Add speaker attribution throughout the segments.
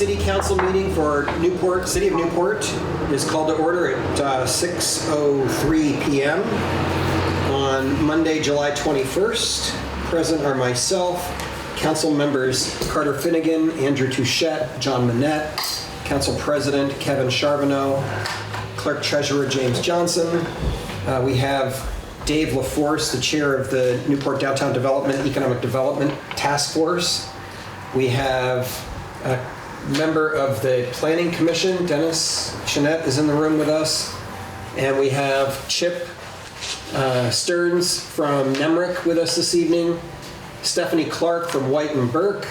Speaker 1: City Council meeting for Newport, City of Newport is called to order at 6:03 p.m. on Monday, July 21st. Present are myself, Council members Carter Finnegan, Andrew Touchette, John Manette, Council President Kevin Charbonneau, Clerk Treasurer James Johnson. We have Dave LaForce, the Chair of the Newport Downtown Development Economic Development Task Force. We have a member of the Planning Commission, Dennis Chenette, is in the room with us. And we have Chip Stearns from Nemrick with us this evening, Stephanie Clark from White and Burke,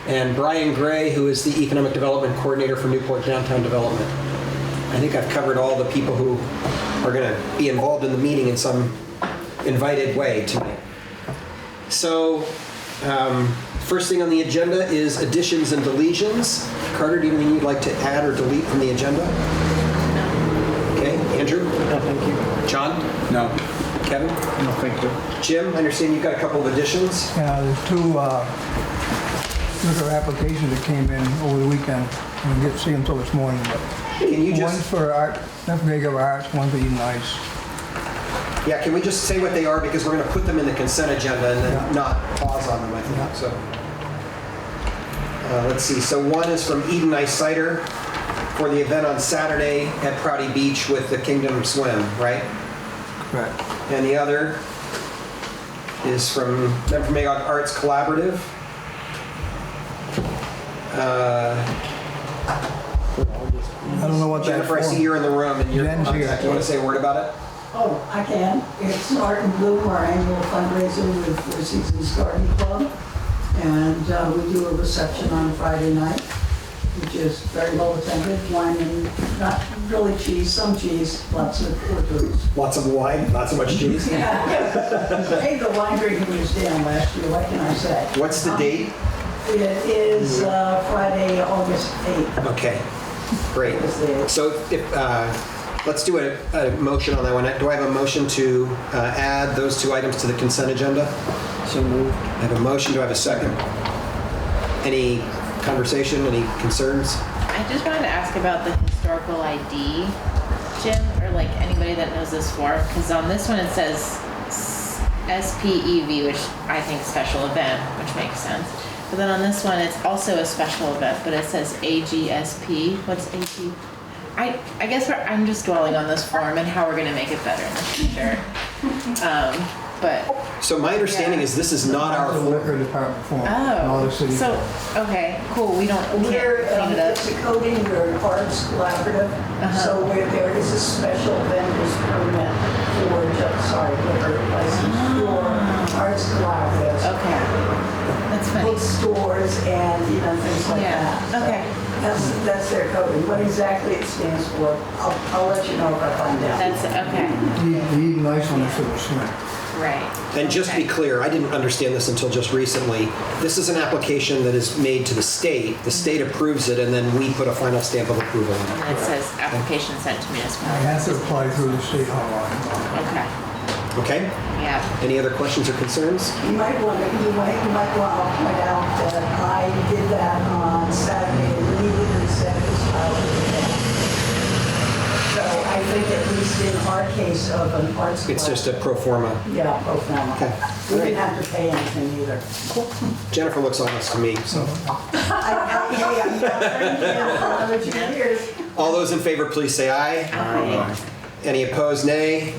Speaker 1: and Brian Gray, who is the Economic Development Coordinator for Newport Downtown Development. I think I've covered all the people who are going to be involved in the meeting in some invited way tonight. So, first thing on the agenda is additions and deletions. Carter, do you have anything you'd like to add or delete from the agenda? No. Okay, Andrew?
Speaker 2: No, thank you.
Speaker 1: John?
Speaker 2: No.
Speaker 1: Kevin?
Speaker 2: No, thank you.
Speaker 1: Jim, I understand you've got a couple of additions.
Speaker 3: Yeah, there's two liquor applications that came in over the weekend. I didn't get to see them until this morning, but
Speaker 1: Can you just...
Speaker 3: one's for art, Newport Arts, one's for Eden Ice.
Speaker 1: Yeah, can we just say what they are, because we're going to put them in the consent agenda and then
Speaker 3: Yeah.
Speaker 1: not pause on them, I think.
Speaker 3: Yeah.
Speaker 1: So, let's see. So one is from Eden Ice Cider for the event on Saturday at Prouty Beach with the Kingdom Swim, right?
Speaker 3: Correct.
Speaker 1: And the other is from Magog Arts Collaborative.
Speaker 3: I don't know what that's
Speaker 1: Jennifer,
Speaker 3: for.
Speaker 1: I see you're in the room and you're
Speaker 3: Jen's here.
Speaker 1: contact. You want to say a word about it?
Speaker 4: Oh, I can. It's Art and Bloom, our annual fundraiser with Four Seasons Garden Club. And we do a reception on Friday night, which is very well attended. Wine and not really cheese, some cheese, lots of hors d'oeuvres.
Speaker 1: Lots of wine, not so much cheese.
Speaker 4: Hey, the wine drinking was down last year, what can I say?
Speaker 1: What's the date?
Speaker 4: It is Friday, August 8th.
Speaker 1: Okay, great.
Speaker 4: Is the-
Speaker 1: So if, let's do a motion on that one. Do I have a motion to add those two items to the consent agenda?
Speaker 2: So moved.
Speaker 1: I have a motion. Do I have a second? Any conversation, any concerns?
Speaker 5: I just wanted to ask about the historical ID, Jim, or like anybody that knows this form, because on this one it says SPEV, which I think special event, which makes sense. But then on this one it's also a special event, but it says AGSP. What's AG? I guess I'm just dwelling on this form and how we're going to make it better in the future. But
Speaker 1: So my understanding is this is not our
Speaker 3: That's a
Speaker 1: form.
Speaker 3: liquor department form. in all the cities.
Speaker 5: so okay, cool. We can't
Speaker 4: We're,
Speaker 5: clean it up.
Speaker 4: it's a coding, we're an arts collaborative, so there is a special vendor's permit for, liquor license for arts collaboratives.
Speaker 5: Okay, that's funny.
Speaker 4: Bookstores and, things like
Speaker 5: Yeah,
Speaker 4: that.
Speaker 5: okay.
Speaker 4: That's their coding. What exactly it stands for, I'll let you know if I find out.
Speaker 5: That's okay.
Speaker 3: The Eden Ice one is for the swim.
Speaker 5: Right.
Speaker 1: And just to be
Speaker 5: Okay.
Speaker 1: clear, I didn't understand this until just recently. This is an application that is made to the state. The state approves it, and then we put a final stamp of approval on it.
Speaker 5: And it says application sent to
Speaker 3: I have
Speaker 5: municipalities.
Speaker 3: to apply through the state hotline.
Speaker 5: Okay.
Speaker 1: Okay?
Speaker 5: Yeah.
Speaker 1: Any other questions or concerns?
Speaker 4: You might want to point out that I did that on Saturday and immediately said it was filed with the town. So I think at least in our case of an arts club.
Speaker 1: It's just a pro forma.
Speaker 4: Yeah, pro forma.
Speaker 1: Okay.
Speaker 4: We didn't have to pay anything either.
Speaker 1: Jennifer looks honest to me, so.
Speaker 4: I'm 2 years.
Speaker 1: All those in favor, please say aye.
Speaker 5: Aye.
Speaker 1: Any opposed, nay.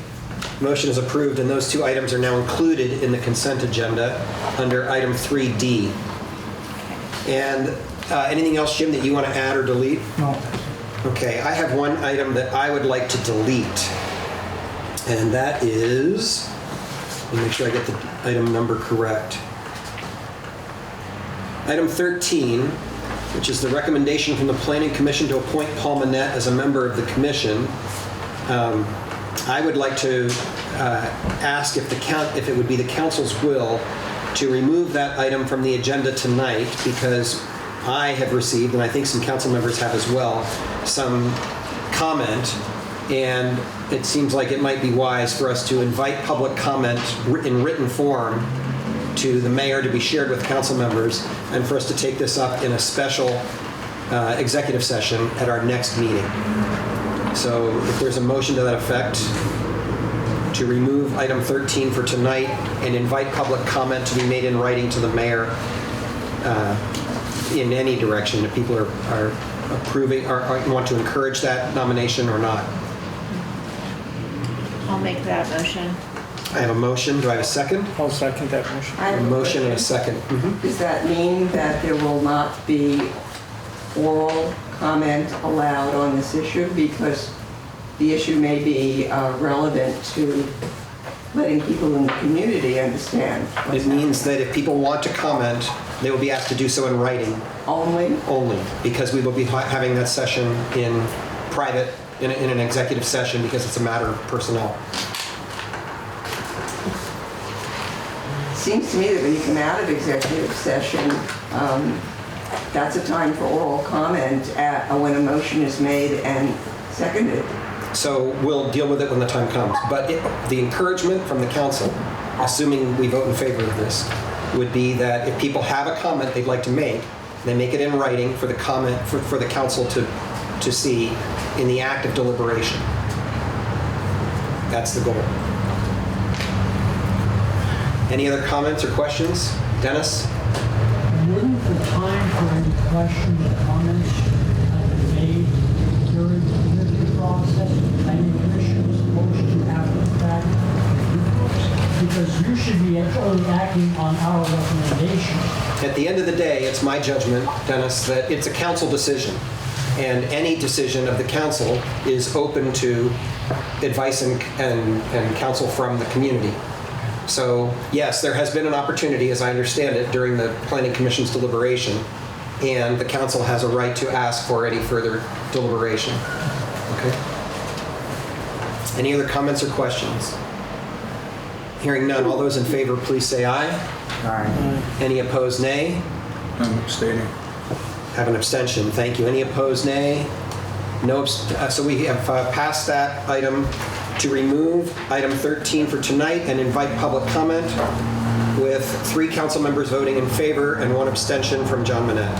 Speaker 1: Motion is approved, and those two items are now included in the consent agenda under item 3D. And anything else, Jim, that you want to add or delete?
Speaker 3: No.
Speaker 1: Okay, I have one item that I would like to delete, and that is, let me make sure I get the item number correct. Item 13, which is the recommendation from the Planning Commission to appoint Paul Manette as a member of the commission. I would like to ask if it would be the council's will to remove that item from the agenda tonight, because I have received, and I think some council members have as well, some comment, and it seems like it might be wise for us to invite public comment in written form to the mayor to be shared with council members, and for us to take this up in a special executive session at our next meeting. So if there's a motion to that effect, to remove item 13 for tonight and invite public comment to be made in writing to the mayor in any direction, if people are approving or want to encourage that nomination or not.
Speaker 5: I'll make that motion.
Speaker 1: I have a motion. Do I have a second?
Speaker 2: I'll second that motion.
Speaker 6: I
Speaker 1: A
Speaker 6: have a
Speaker 1: motion and a
Speaker 6: question.
Speaker 1: second. Mhm.
Speaker 6: Does that mean that there will not be oral comment allowed on this issue? Because the issue may be relevant to letting people in the community understand what's
Speaker 1: It means that if people want to comment, they will be asked to do so in writing
Speaker 6: happening.
Speaker 1: only, because we will be having that session in private, in an executive session, because it's a matter of personnel.
Speaker 6: Seems to me that when you come out of executive session, that's a time for oral comment when a motion is made and seconded.
Speaker 1: So we'll deal with it when the time comes. But the encouragement from the council, assuming we vote in favor of this, would be that if people have a comment they'd like to make, they make it in writing for the comment, for the council to see in the act of deliberation. That's the goal. Any other comments or questions? Dennis?
Speaker 7: Wouldn't the time for any questions or comments have been made during the committee process? Planning commission is supposed to have that because you should be only acting on our recommendation.
Speaker 1: At the end of the day, it's my judgment, Dennis, that it's a council decision. And any decision of the council is open to advice and counsel from the community. So yes, there has been an opportunity, as I understand it, during the Planning Commission's deliberation, and the council has a right to ask for any further deliberation. Okay. Any other comments or questions? Hearing none, all those in favor, please say aye.
Speaker 2: Aye.
Speaker 1: Any opposed, nay?
Speaker 3: I'm abstaining.
Speaker 1: Have an abstention. Thank you. Any opposed, nay? No. So we have passed that item to remove item 13 for tonight and invite public comment, with 3 council members voting in favor and 1 abstention from John Manette.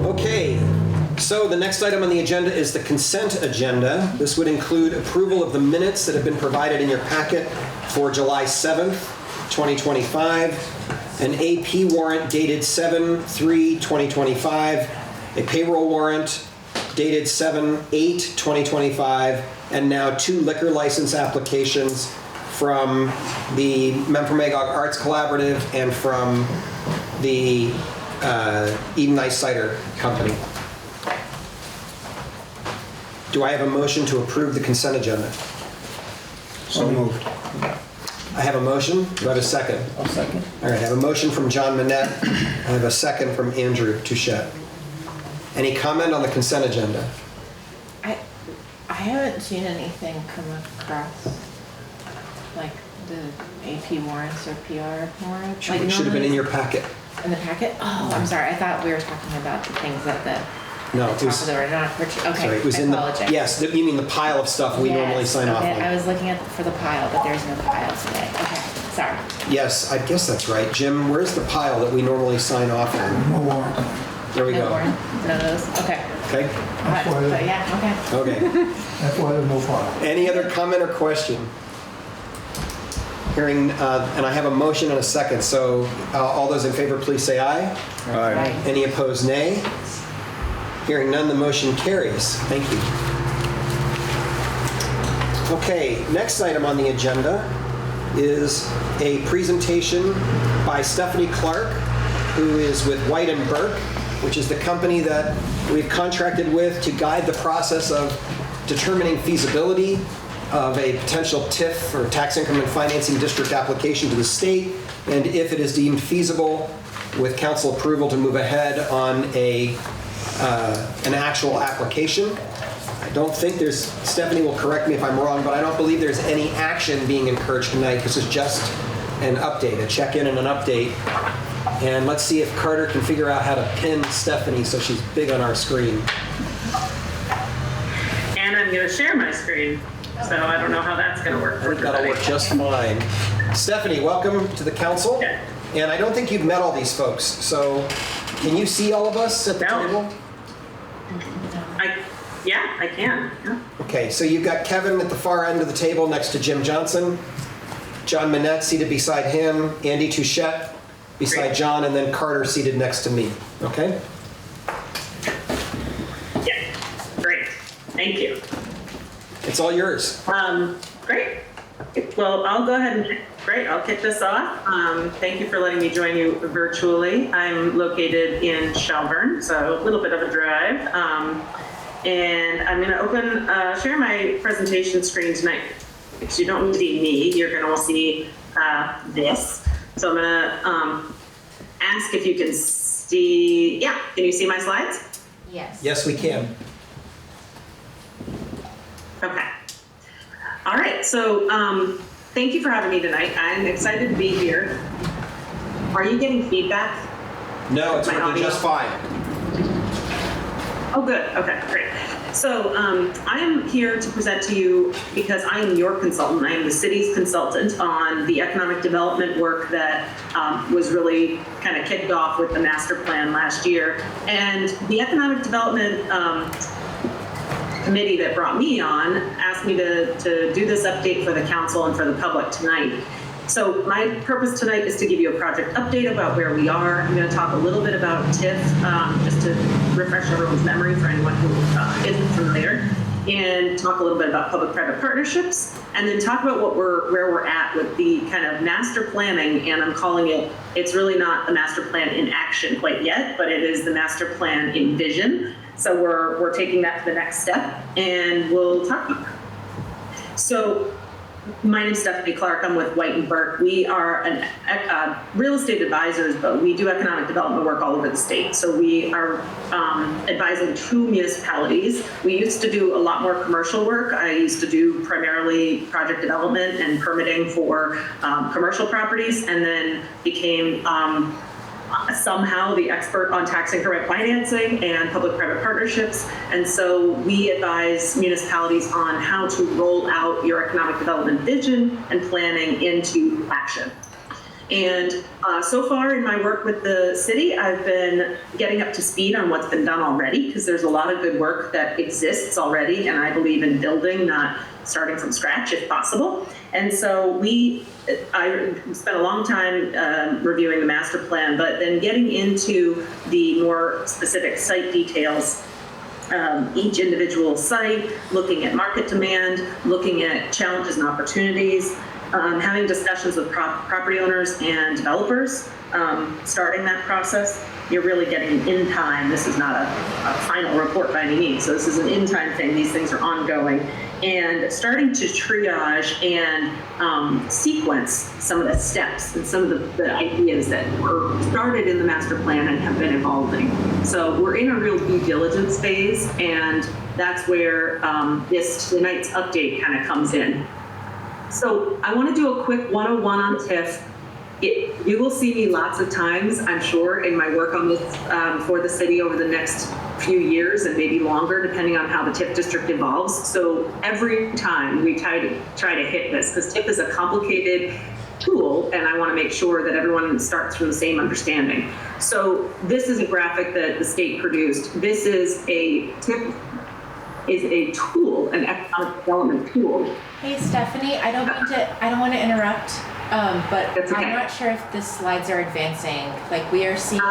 Speaker 1: Okay, so the next item on the agenda is the consent agenda. This would include approval of the minutes that have been provided in your packet for July 7th, 2025, an AP warrant dated 7/3/2025, a payroll warrant dated 7/8/2025, and now 2 liquor license applications from the Memphremagog Arts Collaborative and from the Eden Ice Cider Company. Do I have a motion to approve the consent agenda?
Speaker 3: So moved.
Speaker 1: I have a motion. Do I have a second?
Speaker 2: I'll second.
Speaker 1: All right, I have a motion from John Manette. I have a second from Andrew Touchette. Any comment on the consent agenda?
Speaker 5: I haven't seen anything come across, like the AP warrants or PR warrants. Like
Speaker 1: It should have been in your packet.
Speaker 5: in the packet. Oh, I'm sorry. I thought we were talking about the things that the
Speaker 1: No, it
Speaker 5: top
Speaker 1: was,
Speaker 5: of the order, not okay.
Speaker 1: sorry, it was
Speaker 5: I
Speaker 1: in the,
Speaker 5: apologize.
Speaker 1: yes, you mean the pile of stuff we normally
Speaker 5: Yes,
Speaker 1: sign off
Speaker 5: okay, I
Speaker 1: on.
Speaker 5: was looking for the pile, but there's no pile today. Okay, sorry.
Speaker 1: Yes, I guess that's right. Jim, where's the pile that we normally sign off on?
Speaker 3: No warrant.
Speaker 1: There we
Speaker 5: No
Speaker 1: go.
Speaker 5: warrant? None of those? Okay.
Speaker 1: Okay,
Speaker 3: That's why,
Speaker 5: But yeah, okay.
Speaker 1: okay.
Speaker 3: that's why there's no file.
Speaker 1: Any other comment or question? Hearing, and I have a motion and a second, so all those in favor, please say aye.
Speaker 5: Right.
Speaker 1: Any opposed, nay? Hearing none, the motion carries. Thank you. Okay, next item on the agenda is a presentation by Stephanie Clark, who is with White & Burke, which is the company that we've contracted with to guide the process of determining feasibility of a potential TIF, or tax increment financing district, application to the state, and if it is deemed feasible, with council approval, to move ahead on an actual application. I don't think there's, Stephanie will correct me if I'm wrong, but I don't believe there's any action being encouraged tonight. This is just an update, a check-in and an update. And let's see if Carter can figure out how to pin Stephanie so she's big on our screen.
Speaker 8: And I'm going to share my screen. So I don't know how that's gonna work
Speaker 1: I
Speaker 8: for
Speaker 1: think that'll
Speaker 8: everybody.
Speaker 1: work just fine. Stephanie, welcome to the council.
Speaker 8: Okay.
Speaker 1: And I don't think you've met all these folks, so can you see all of us at the
Speaker 8: No.
Speaker 1: table?
Speaker 8: Yeah, I can. Yeah.
Speaker 1: Okay, so you've got Kevin at the far end of the table next to Jim Johnson, John Manette seated beside him, Andy Touchette beside
Speaker 8: Great.
Speaker 1: John, and then Carter seated next to me, okay?
Speaker 8: Yeah, great. Thank you.
Speaker 1: It's all yours.
Speaker 8: Great. Well, I'll go ahead and, great, I'll kick this off. Thank you for letting me join you virtually. I'm located in Shelburne, so a little bit of a drive. And I'm gonna share my presentation screen tonight. Because you don't see me, you're gonna all see this. So I'm gonna ask if you can see, yeah, can you see my slides?
Speaker 5: Yes.
Speaker 1: Yes, we can.
Speaker 8: Okay. All right, so thank you for having me tonight. I'm excited to be here. Are you getting feedback?
Speaker 1: No, it's
Speaker 8: My
Speaker 1: working
Speaker 8: audio?
Speaker 1: just fine.
Speaker 8: Oh, good. Okay, great. So I am here to present to you because I am your consultant. I am the city's consultant on the economic development work that was really kind of kicked off with the master plan last year. And the economic development committee that brought me on asked me to do this update for the council and for the public tonight. So my purpose tonight is to give you a project update about where we are. I'm going to talk a little bit about TIF, just to refresh everyone's memory for anyone who isn't familiar, and talk a little bit about public-private partnerships, and then talk about where we're at with the kind of master planning, and I'm calling it, it's really not the master plan in action quite yet, but it is the master plan in vision. So we're taking that to the next step, and we'll talk about that. So my name's Stephanie Clark. I'm with White & Burke. We are real estate advisors, but we do economic development work all over the state. So we are advising 2 municipalities. We used to do a lot more commercial work. I used to do primarily project development and permitting for commercial properties, and then became somehow the expert on tax increment financing and public-private partnerships. And so we advise municipalities on how to roll out your economic development vision and planning into action. And so far in my work with the city, I've been getting up to speed on what's been done already, because there's a lot of good work that exists already, and I believe in building, not starting from scratch if possible. And so I spent a long time reviewing the master plan, but then getting into the more specific site details, each individual site, looking at market demand, looking at challenges and opportunities, having discussions with property owners and developers, starting that process. You're really getting in time. This is not a final report by any means. So this is an in-time thing. These things are ongoing. And starting to triage and sequence some of the steps and some of the ideas that were started in the master plan and have been evolving. So we're in a real due diligence phase, and that's where this tonight's update kind of comes in. So I want to do a quick 101 on TIF. You will see me lots of times, I'm sure, in my work on this for the city over the next few years and maybe longer, depending on how the TIF district evolves. So every time we try to hit this, because TIF is a complicated tool, and I want to make sure that everyone starts from the same understanding. So this is a graphic that the state produced. This is TIF is a tool, an economic development tool.
Speaker 5: Hey Stephanie, I don't want to interrupt, but
Speaker 8: That's okay.
Speaker 5: I'm not sure if the slides are advancing. Like we are seeing.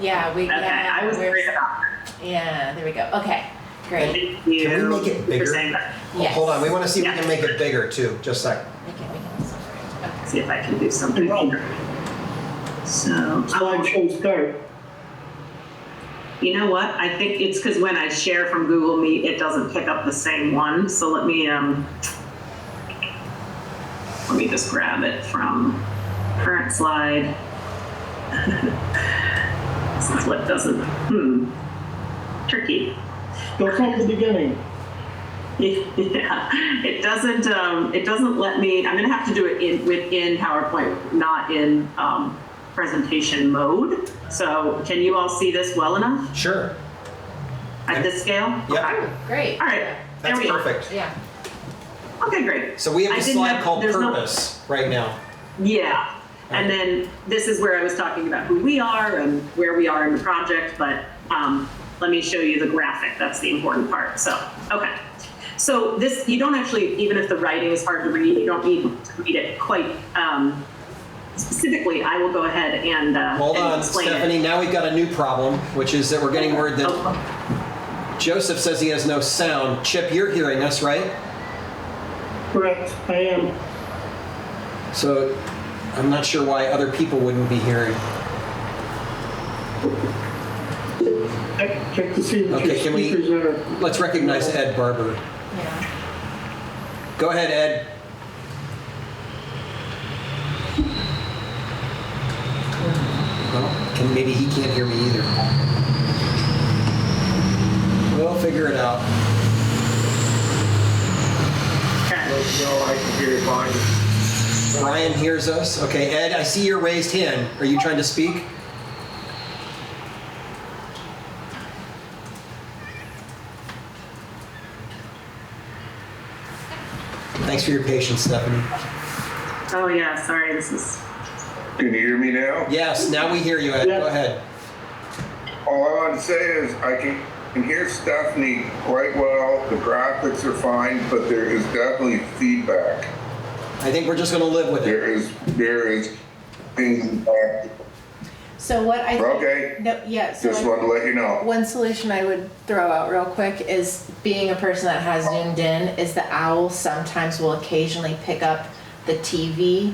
Speaker 5: Yeah, we.
Speaker 8: Okay,
Speaker 5: yeah,
Speaker 8: I was worried about that.
Speaker 5: Yeah, there we go. Okay, great.
Speaker 8: Thank you
Speaker 1: Can we make it bigger?
Speaker 8: for saying that.
Speaker 5: Yes.
Speaker 1: Hold on, we want to see if
Speaker 8: Yeah.
Speaker 1: we can make it bigger too. Just a sec.
Speaker 5: We can separate. Okay.
Speaker 8: See if I can do something here. So,
Speaker 7: Slideshow start.
Speaker 8: you know what? I think it's because when I share from Google Meet, it doesn't pick up the same one. So let me just grab it from current slide. This is what doesn't, tricky.
Speaker 7: Go from the beginning.
Speaker 8: Yeah, it doesn't let me, I'm gonna have to do it within PowerPoint, not in presentation mode. So can you all see this well enough
Speaker 1: Sure.
Speaker 8: at this scale?
Speaker 1: Yeah.
Speaker 8: Okay.
Speaker 5: Great.
Speaker 8: All right, there
Speaker 1: That's
Speaker 8: we go.
Speaker 1: perfect.
Speaker 5: Yeah.
Speaker 8: Okay, great.
Speaker 1: So we have
Speaker 8: I
Speaker 1: a
Speaker 8: didn't
Speaker 1: slide
Speaker 8: have-
Speaker 1: called
Speaker 8: there's no-
Speaker 1: purpose right now.
Speaker 8: Yeah, and then this is where I was talking about who we are and where we are in the project, but let me show you the graphic, that's the important part, so, okay. So this, you don't actually, even if the writing is hard to read, you don't need to read it quite specifically. I will go ahead and
Speaker 1: Hold
Speaker 8: and
Speaker 1: on,
Speaker 8: explain
Speaker 1: Stephanie,
Speaker 8: it.
Speaker 1: now we've got a new problem, which is that we're getting word that
Speaker 8: Oh,
Speaker 1: Joseph says he has no sound. Chip, you're hearing us, right?
Speaker 7: Correct, I am.
Speaker 1: So I'm not sure why other people wouldn't be hearing.
Speaker 7: Check to see if your
Speaker 1: Okay, can we,
Speaker 7: speakers are.
Speaker 1: let's recognize Ed Barber.
Speaker 5: Yeah.
Speaker 1: Go ahead, Ed. Well, maybe he can't hear me either. We'll figure it out.
Speaker 8: okay.
Speaker 2: No, I can hear you fine.
Speaker 1: Brian hears us. Okay, Ed, I see your raised hand. Are you trying to speak? Thanks for your patience, Stephanie.
Speaker 8: Oh yeah, sorry, this is,
Speaker 9: Can you hear me now?
Speaker 1: Yes, now we hear you, Ed. Go ahead.
Speaker 9: All I want to say is I can hear Stephanie quite well. The graphics are fine, but there is definitely feedback.
Speaker 1: I think we're just going to live with it.
Speaker 9: There is feedback.
Speaker 5: So what I think,
Speaker 9: Okay.
Speaker 5: no, yeah. So
Speaker 9: Just
Speaker 5: I-
Speaker 9: wanted to let you know.
Speaker 5: One solution I would throw out real quick is, being a person that has zoomed in, is the owl sometimes will occasionally pick up the TV,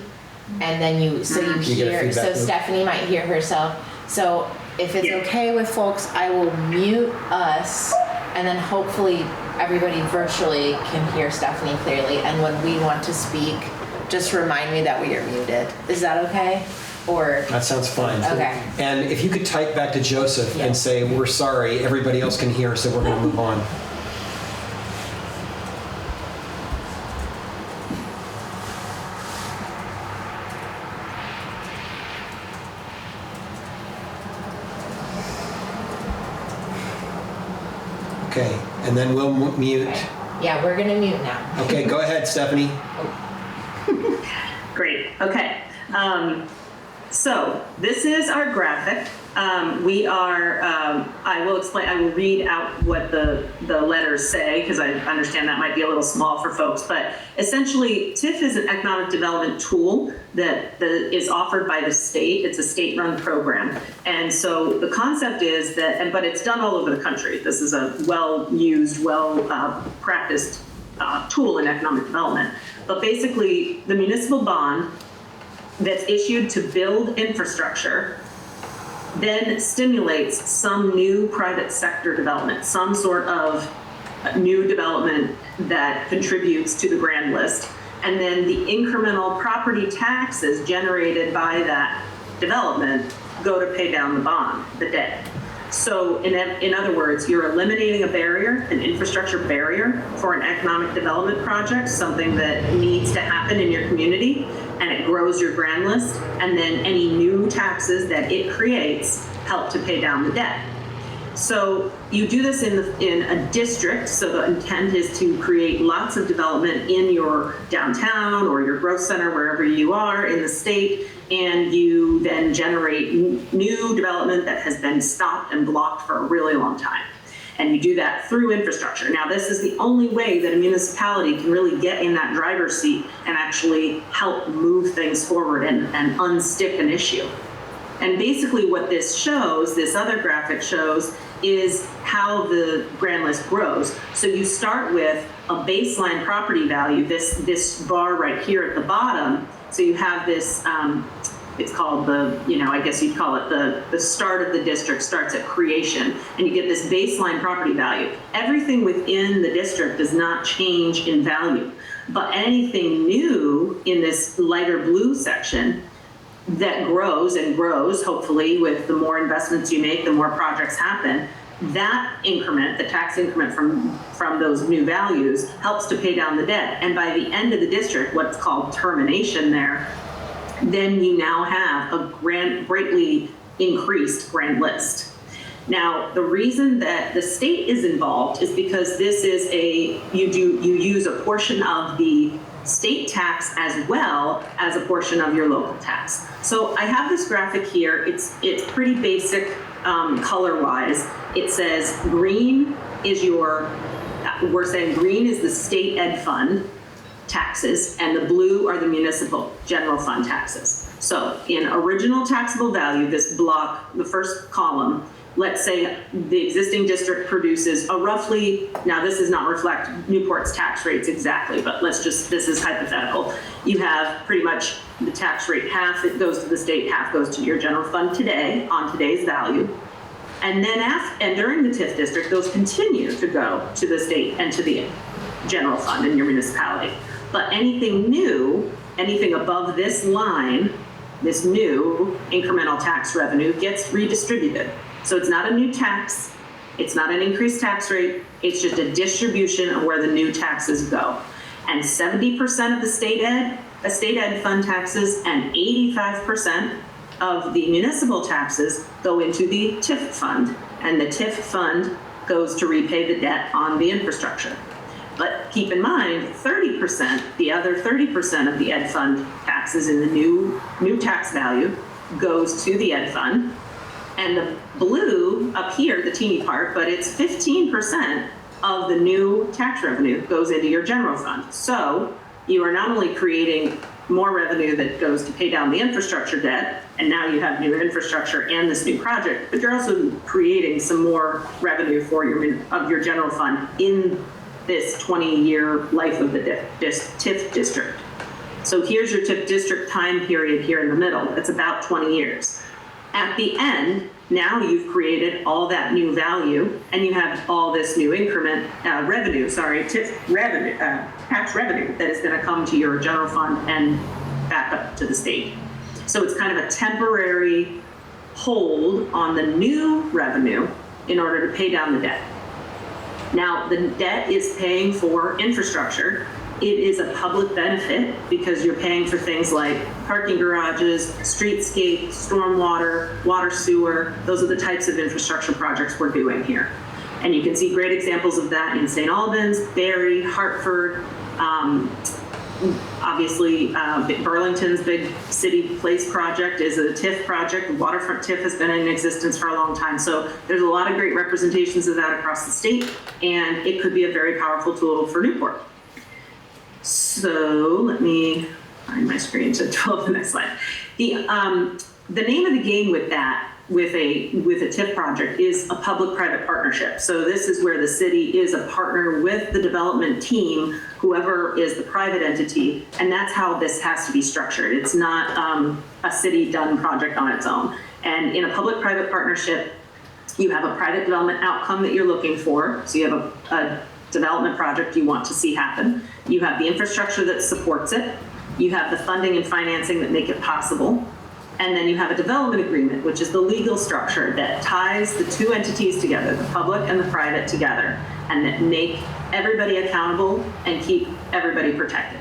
Speaker 5: and then you
Speaker 1: get a
Speaker 5: hear, so
Speaker 1: feedback loop.
Speaker 5: Stephanie might hear herself. So if it's okay with folks, I will mute us, and then hopefully everybody virtually can hear Stephanie clearly, and when we want to speak, just remind me that we are muted. Is that okay? Or,
Speaker 1: That sounds fine.
Speaker 5: Okay.
Speaker 1: And if you could type back to Joseph
Speaker 5: Yeah.
Speaker 1: and say, we're sorry, everybody else can hear, so we're going to move on. Okay, and then we'll mute.
Speaker 5: yeah, we're gonna mute now.
Speaker 1: Okay, go ahead, Stephanie.
Speaker 8: great, okay. So this is our graphic. I will read out what the letters say, because I understand that might be a little small for folks, but essentially TIF is an economic development tool that is offered by the state. It's a state-run program. And so the concept is that, but it's done all over the country. This is a well-used, well-practiced tool in economic development. But basically, the municipal bond that's issued to build infrastructure then stimulates some new private sector development, some sort of new development that contributes to the grand list. And then the incremental property taxes generated by that development go to pay down the bond, the debt. So in other words, you're eliminating a barrier, an infrastructure barrier for an economic development project, something that needs to happen in your community, and it grows your grand list, and then any new taxes that it creates help to pay down the debt. So you do this in a district, so the intent is to create lots of development in your downtown or your growth center, wherever you are in the state, and you then generate new development that has been stopped and blocked for a really long time. And you do that through infrastructure. Now, this is the only way that a municipality can really get in that driver's seat and actually help move things forward and unstick an issue. And basically what this shows, this other graphic shows, is how the grand list grows. So you start with a baseline property value, this bar right here at the bottom. So you have this, it's called the, I guess you'd call it the start of the district starts at creation, and you get this baseline property value. Everything within the district does not change in value, but anything new in this lighter blue section that grows and grows, hopefully with the more investments you make, the more projects happen, that increment, the tax increment from those new values, helps to pay down the debt. And by the end of the district, what's called termination there, then you now have a greatly increased grand list. Now, the reason that the state is involved is because this is you use a portion of the state tax as well as a portion of your local tax. So I have this graphic here. It's pretty basic color-wise. It says green is we're saying green is the state ed fund taxes, and the blue are the municipal general fund taxes. So in original taxable value, this block, the first column, let's say the existing district produces a roughly, now this does not reflect Newport's tax rates exactly, but this is hypothetical. You have pretty much the tax rate, half it goes to the state, half goes to your general fund today on today's value. And then and during the TIF district, those continue to go to the state and to the general fund in your municipality. But anything new, anything above this line, this new incremental tax revenue gets redistributed. So it's not a new tax, it's not an increased tax rate, it's just a distribution of where the new taxes go. And 70% of the state ed fund taxes and 85% of the municipal taxes go into the TIF fund, and the TIF fund goes to repay the debt on the infrastructure. But keep in mind, 30%, the other 30% of the ed fund taxes in the new tax value goes to the ed fund. And the blue up here, the teeny part, but it's 15% of the new tax revenue goes into your general fund. So you are not only creating more revenue that goes to pay down the infrastructure debt, and now you have new infrastructure and this new project, but you're also creating some more revenue for your general fund in this 20-year life of the TIF district. So here's your TIF district time period here in the middle. It's about 20 years. At the end, now you've created all that new value, and you have all this new increment TIF revenue, tax revenue that is going to come to your general fund and back up to the state. So it's kind of a temporary hold on the new revenue in order to pay down the debt. Now, the debt is paying for infrastructure. It is a public benefit because you're paying for things like parking garages, streetscape, stormwater, water sewer. Those are the types of infrastructure projects we're doing here. And you can see great examples of that in St. Albans, Barrie, Hartford, obviously Burlington's big city place project is a TIF project. The waterfront TIF has been in existence for a long time. So there's a lot of great representations of that across the state, and it could be a very powerful tool for Newport. So let me find my screen to develop the next slide. The name of the game with that, with a TIF project, is a public-private partnership. So this is where the city is a partner with the development team, whoever is the private entity, and that's how this has to be structured. It's not a city-done project on its own. And in a public-private partnership, you have a private development outcome that you're looking for. So you have a development project you want to see happen. You have the infrastructure that supports it. You have the funding and financing that make it possible. And then you have a development agreement, which is the legal structure that ties the two entities together, the public and the private together, and that make everybody accountable and keep everybody protected.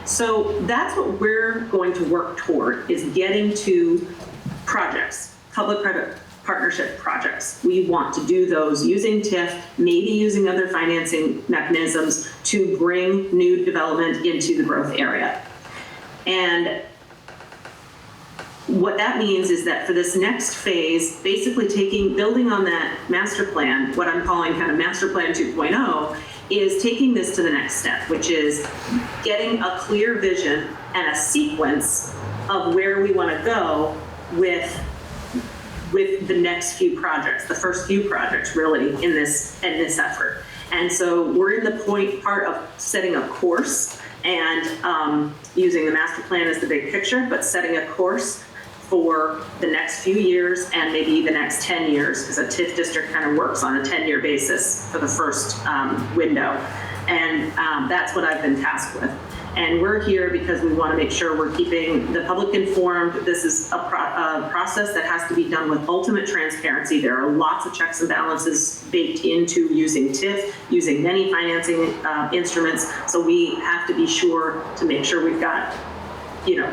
Speaker 8: So that's what we're going to work toward, is getting to projects, public-private partnership projects. We want to do those using TIF, maybe using other financing mechanisms to bring new development into the growth area. And what that means is that for this next phase, basically building on that master plan, what I'm calling kind of master plan 2.0, is taking this to the next step, which is getting a clear vision and a sequence of where we want to go with the next few projects, the first few projects really in this effort. And so we're in the part of setting a course and using the master plan as the big picture, but setting a course for the next few years and maybe the next 10 years, because a TIF district kind of works on a 10-year basis for the first window. And that's what I've been tasked with. And we're here because we want to make sure we're keeping the public informed. This is a process that has to be done with ultimate transparency. There are lots of checks and balances baked into using TIF, using many financing instruments. So we have to be sure to make sure we've got,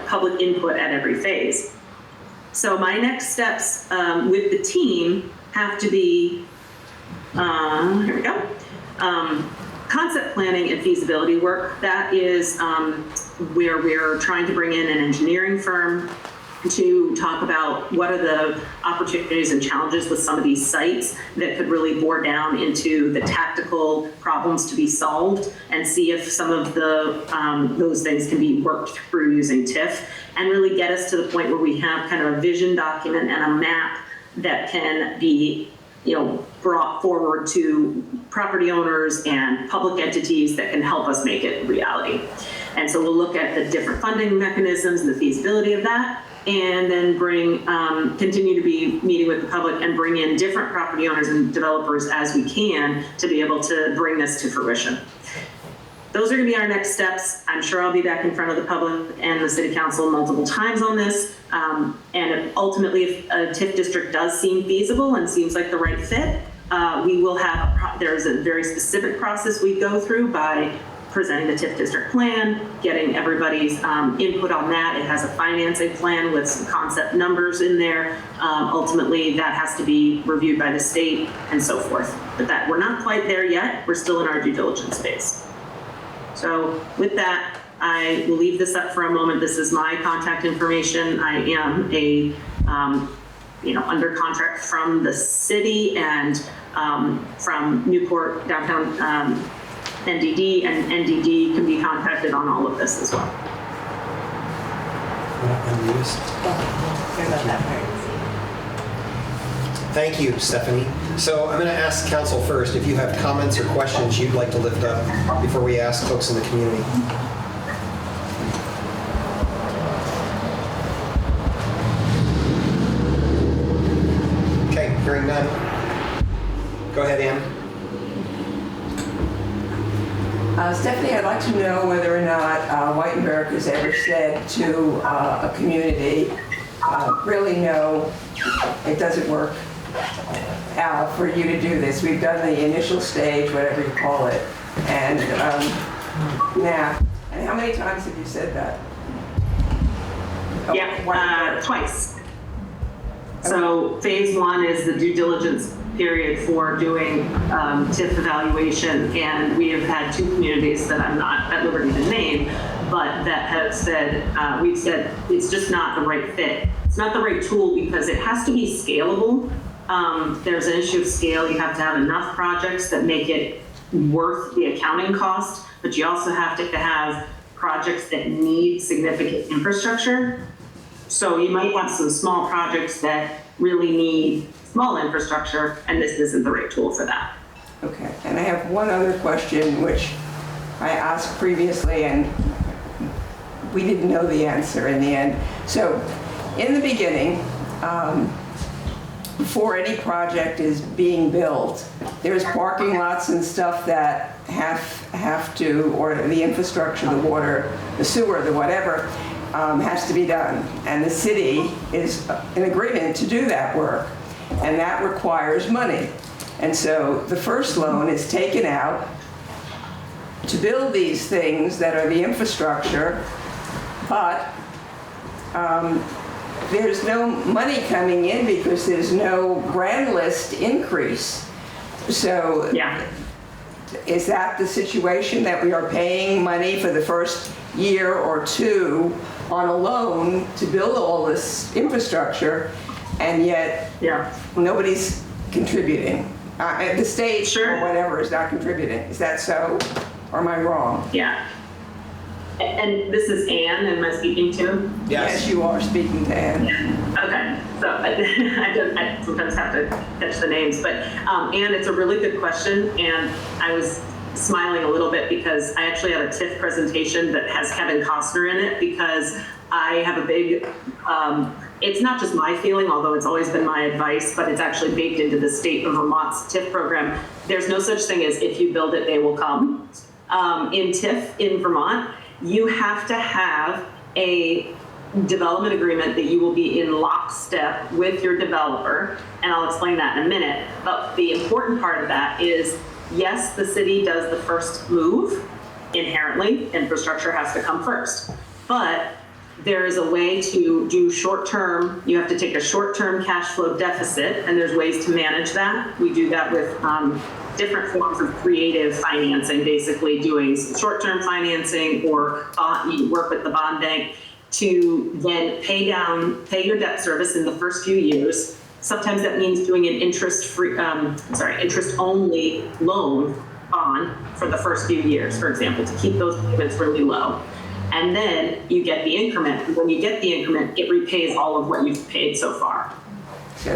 Speaker 8: public input at every phase. So my next steps with the team have to be, here we go. Concept planning and feasibility work, that is where we're trying to bring in an engineering firm to talk about what are the opportunities and challenges with some of these sites that could really bore down into the tactical problems to be solved and see if some of the those things can be worked through using TIF and really get us to the point where we have kind of a vision document and a map that can be, you know, brought forward to property owners and public entities that can help us make it reality. And so we'll look at the different funding mechanisms and the feasibility of that, and then bring, continue to be meeting with the public and bring in different property owners and developers as we can to be able to bring this to fruition. Those are gonna be our next steps. I'm sure I'll be back in front of the public and the city council multiple times on this. And ultimately, if a TIF district does seem feasible and seems like the right fit, we will have, there's a very specific process we go through by presenting the TIF district plan, getting everybody's input on that. It has a financing plan with some concept numbers in there. Ultimately, that has to be reviewed by the state and so forth. But that, we're not quite there yet. We're still in our due diligence phase. So with that, I will leave this up for a moment. This is my contact information. I am a, under contract from the city and from Newport downtown NDD, and NDD can be contacted on all of this as well.
Speaker 5: Sorry about that part.
Speaker 1: Thank you, Stephanie. So I'm going to ask council first if you have comments or questions you'd like to lift up before we ask folks in the community. Okay, hearing none. Go ahead, Ann.
Speaker 6: Stephanie, I'd like to know whether or not Whitenberg has ever said to a community, really no, it doesn't work out for you to do this. We've done the initial stage, whatever you call it, and now, and how many times have you said that?
Speaker 8: Yeah, twice. So phase one is the due diligence period for doing TIF evaluation, and we have had two communities that I'm not at liberty to name, but that have said, we've said it's just not the right fit. It's not the right tool because it has to be scalable. There's an issue of scale. You have to have enough projects that make it worth the accounting cost, but you also have to have projects that need significant infrastructure. So you might have some small projects that really need small infrastructure, and this isn't the right tool for that.
Speaker 6: Okay, and I have one other question, which I asked previously, and we didn't know the answer in the end. So, in the beginning, before any project is being built, there's parking lots and stuff that have to, or the infrastructure, the water, the sewer, the whatever, has to be done. And the city is in agreement to do that work. And that requires money. And so the first loan is taken out to build these things that are the infrastructure, but there's no money coming in because there's no grand list increase. So
Speaker 8: yeah.
Speaker 6: Is that the situation, that we are paying money for the first year or two on a loan to build all this infrastructure, and yet nobody's contributing? The state or whatever is not contributing. Is that so? Or am I wrong?
Speaker 8: Yeah. And this is Ann, am I speaking to?
Speaker 6: Yes, you are speaking to Ann.
Speaker 8: Yeah. Okay, so I sometimes have to catch the names, but Ann, it's a really good question, and I was smiling a little bit because I actually have a TIF presentation that has Kevin Costner in it, because I have a big, it's not just my feeling, although it's always been my advice, but it's actually baked into the state of Vermont's TIF program. There's no such thing as if you build it, they will come. In TIF in Vermont, you have to have a development agreement that you will be in lockstep with your developer, and I'll explain that in a minute. But the important part of that is, yes, the city does the first move. Inherently, infrastructure has to come first. But there is a way to do short-term, you have to take a short-term cash flow deficit, and there's ways to manage that. We do that with different forms of creative financing, basically doing some short-term financing, or you work with the bond bank to then pay your debt service in the first few years. Sometimes that means doing an interest-only loan bond for the first few years, for example, to keep those payments really low. And then you get the increment. And when you get the increment, it repays all of what you've paid so far.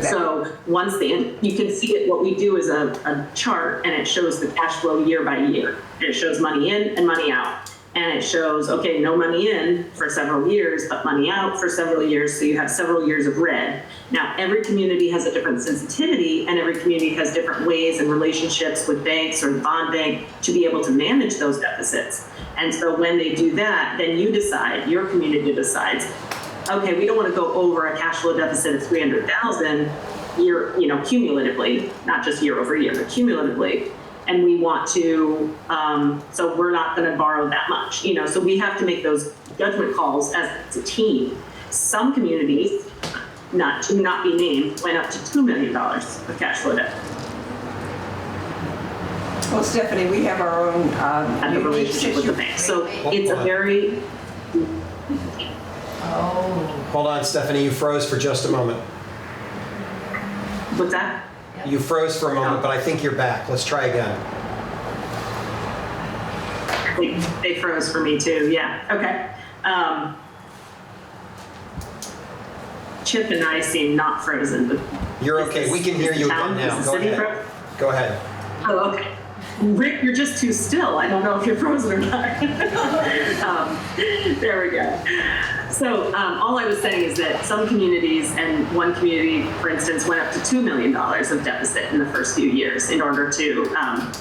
Speaker 8: So once you can see it, what we do is a chart, and it shows the cash flow year by year. And it shows money in and money out. And it shows, okay, no money in for several years, but money out for several years. So you have several years of red. Now, every community has a different sensitivity, and every community has different ways and relationships with banks or the bond bank to be able to manage those deficits. And so when they do that, then you decide, your community decides, okay, we don't want to go over a cash flow deficit of 300,000 cumulatively, not just year over year, but cumulatively. And we want to, so we're not going to borrow that much, so we have to make those judgment calls as a team. Some communities, not be named, went up to $2 million of cash flow debt.
Speaker 6: Well, Stephanie, we have our own
Speaker 8: At the relationship with the bank. So it's a very...
Speaker 1: Hold on, Stephanie, you froze for just a moment.
Speaker 8: What's that?
Speaker 1: You froze for a moment, but I think you're back. Let's try again.
Speaker 8: They froze for me too, yeah, okay. Chip and I seem not frozen, but...
Speaker 1: You're okay, we can hear you again now. Go ahead. Go ahead.
Speaker 8: Oh, okay. Rick, you're just too still. I don't know if you're frozen or not. There we go. So all I was saying is that some communities, and one community, for instance, went up to $2 million of deficit in the first few years in order to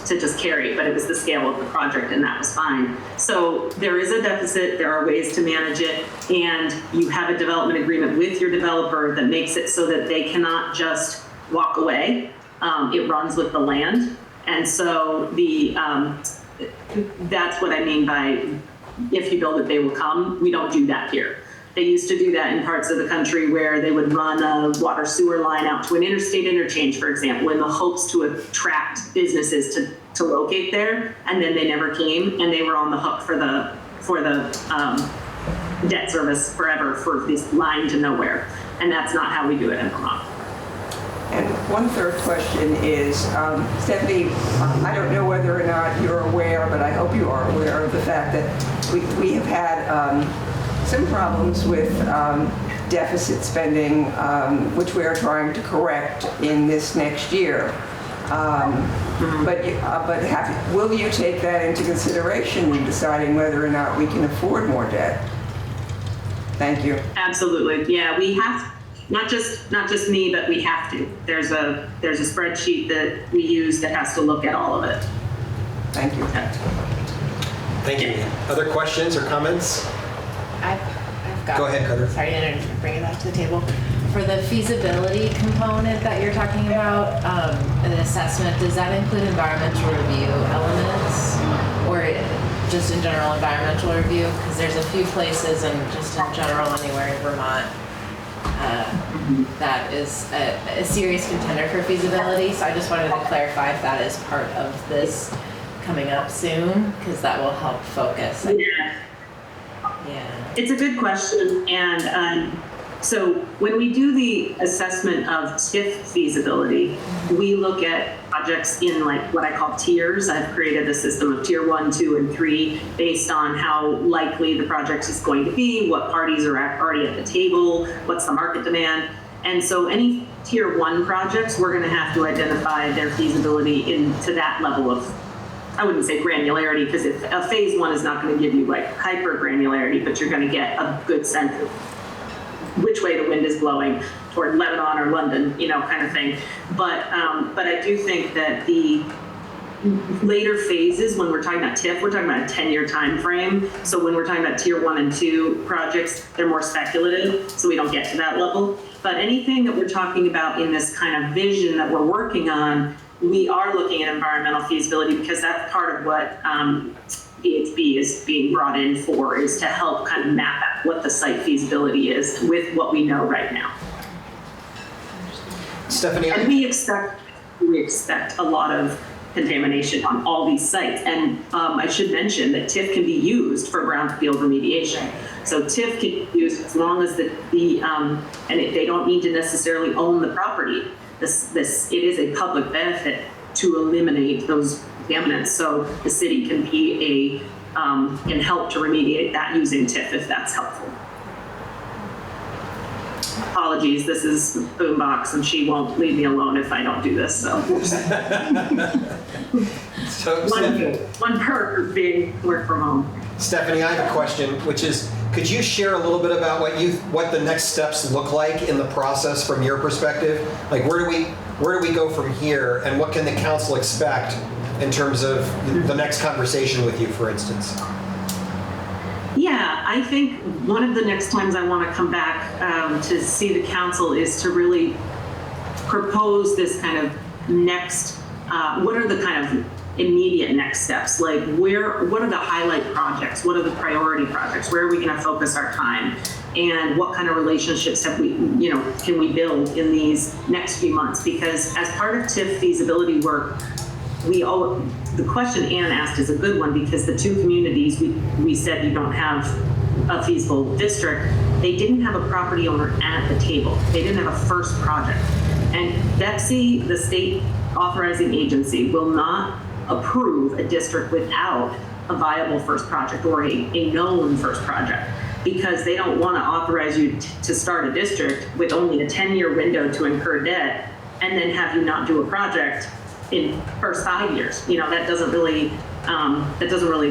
Speaker 8: just carry it, but it was the scale of the project, and that was fine. So there is a deficit, there are ways to manage it, and you have a development agreement with your developer that makes it so that they cannot just walk away. It runs with the land. And so that's what I mean by if you build it, they will come. We don't do that here. They used to do that in parts of the country where they would run a water sewer line out to an interstate interchange, for example, in the hopes to attract businesses to locate there, and then they never came, and they were on the hook for the debt service forever for this line to nowhere. And that's not how we do it in Vermont.
Speaker 6: And one third question is, Stephanie, I don't know whether or not you're aware, but I hope you are aware of the fact that we have had some problems with deficit spending, which we are trying to correct in this next year. But will you take that into consideration in deciding whether or not we can afford more debt? Thank you.
Speaker 8: Absolutely. Yeah, we have. Not just me, but we have to. There's a spreadsheet that we use that has to look at all of it.
Speaker 6: Thank you.
Speaker 1: Thank you. Other questions or comments?
Speaker 5: I've got.
Speaker 1: Go ahead, Carter.
Speaker 5: Sorry to bring it back to the table. For the feasibility component that you're talking about, an assessment, does that include environmental review elements, or just in general environmental review? Because there's a few places, and just in general anywhere in Vermont, that is a serious contender for feasibility. So I just wanted to clarify if that is part of this coming up soon, because that will help focus.
Speaker 8: Yeah. It's a good question. And so when we do the assessment of TIF feasibility, we look at projects in like what I call tiers. I've created a system of tier 1, 2, and 3 based on how likely the project is going to be, what parties are already at the table, what's the market demand. And so any tier 1 projects, we're going to have to identify their feasibility into that level of, I wouldn't say granularity, because if a phase 1 is not going to give you like hyper granularity, but you're going to get a good sense of which way the wind is blowing toward Lebanon or London, kind of thing. But I do think that the later phases, when we're talking about TIF, we're talking about a 10-year time frame. So when we're talking about tier 1 and 2 projects, they're more speculative, so we don't get to that level. But anything that we're talking about in this kind of vision that we're working on, we are looking at environmental feasibility, because that's part of what BHB is being brought in for, is to help kind of map out what the site feasibility is with what we know right now.
Speaker 1: Stephanie,
Speaker 8: And we expect a lot of contamination on all these sites. And I should mention that TIF can be used for brownfield remediation. So TIF can be used as long as they don't need to necessarily own the property. It is a public benefit to eliminate those contaminants. So the city can can help to remediate that using TIF if that's helpful. Apologies, this is Boombox, and she won't leave me alone if I don't do this, so. One perk of being work from home.
Speaker 1: Stephanie, I have a question, which is, could you share a little bit about what the next steps look like in the process from your perspective? Like, where do we go from here, and what can the council expect in terms of the next conversation with you, for instance?
Speaker 8: Yeah, I think one of the next times I want to come back to see the council is to really propose this kind of next, what are the kind of immediate next steps? Like what are the highlight projects? What are the priority projects? Where are we going to focus our time? And what kind of relationships can we build in these next few months? Because as part of TIF feasibility work, the question Ann asked is a good one, because the two communities we said you don't have a feasible district, they didn't have a property owner at the table. They didn't have a first project. And DEPC, the state authorizing agency, will not approve a district without a viable first project or a known first project, because they don't want to authorize you to start a district with only a 10-year window to incur debt and then have you not do a project in first 5 years. That doesn't really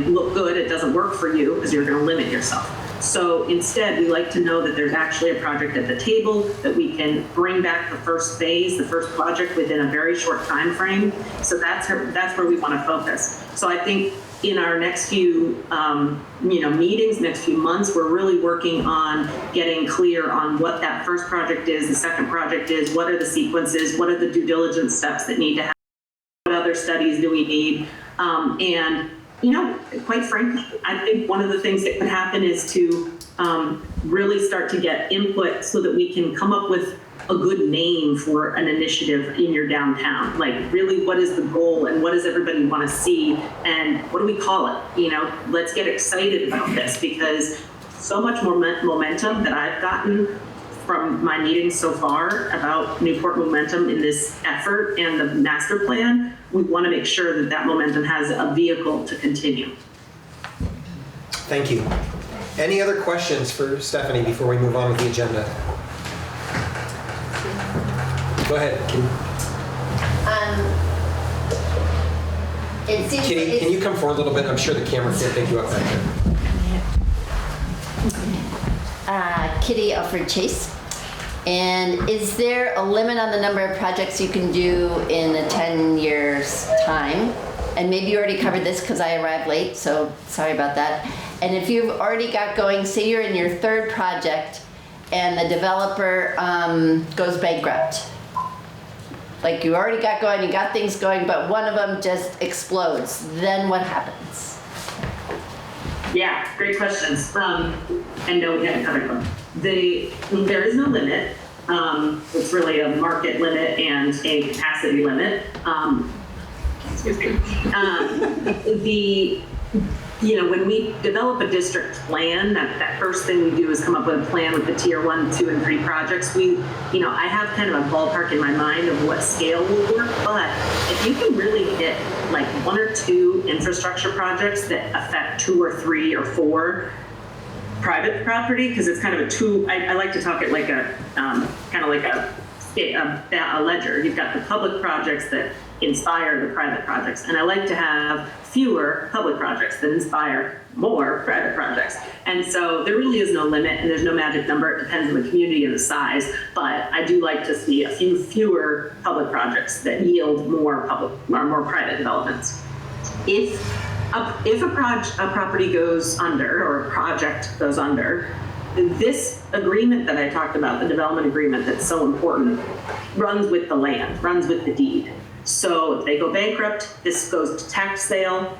Speaker 8: look good. It doesn't work for you because you're going to limit yourself. So instead, we like to know that there's actually a project at the table, that we can bring back the first phase, the first project within a very short time frame. So that's where we want to focus. So I think in our next few meetings, next few months, we're really working on getting clear on what that first project is, the second project is, what are the sequences, what are the due diligence steps that need to happen, what other studies do we need, and quite frankly, I think one of the things that could happen is to really start to get input so that we can come up with a good name for an initiative in your downtown. Like, really, what is the goal and what does everybody want to see and what do we call it? Let's get excited about this, because so much more momentum that I've gotten from my meetings so far about Newport momentum in this effort and the master plan. We want to make sure that momentum has a vehicle to continue.
Speaker 1: Thank you. Any other questions for Stephanie before we move on with the agenda? Go ahead. Kitty, can you come forward a little bit? I'm sure the camera can't pick you up back there.
Speaker 10: Kitty Alfred Chase. And is there a limit on the number of projects you can do in a 10 years time? And maybe you already covered this because I arrived late, so sorry about that. And if you've already got going, say you're in your third project and the developer goes bankrupt. Like, you already got going, you got things going, but one of them just explodes. Then what happens?
Speaker 8: Yeah, great questions. And no, we haven't covered them. There is no limit. It's really a market limit and a capacity limit. Excuse me. When we develop a district plan, that first thing we do is come up with a plan with the tier 1, 2, and 3 projects. I have kind of a ballpark in my mind of what scale will work, but if you can really hit like 1 or 2 infrastructure projects that affect 2 or 3 or 4 private property, because it's kind of I like to talk it like a kind of like a ledger. You've got the public projects that inspire the private projects, and I like to have fewer public projects that inspire more private projects. And so there really is no limit, and there's no magic number. It depends on the community and the size, but I do like to see a few fewer public projects that yield more public or more private developments. If a property goes under, or a project goes under, this agreement that I talked about, the development agreement that's so important, runs with the land, runs with the deed. So if they go bankrupt, this goes to tax sale.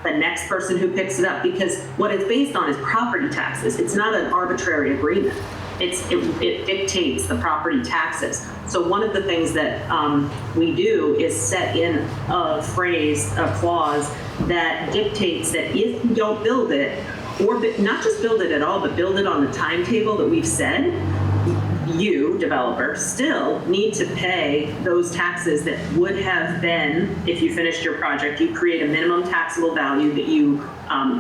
Speaker 8: the next person who picks it up, because what it's based on is property taxes. It's not an arbitrary agreement. It dictates the property taxes. So one of the things that we do is set in a clause that dictates that if you don't build it, or not just build it at all, but build it on the timetable that we've said, you, developer, still need to pay those taxes that would have been, if you finished your project, you create a minimum taxable value that you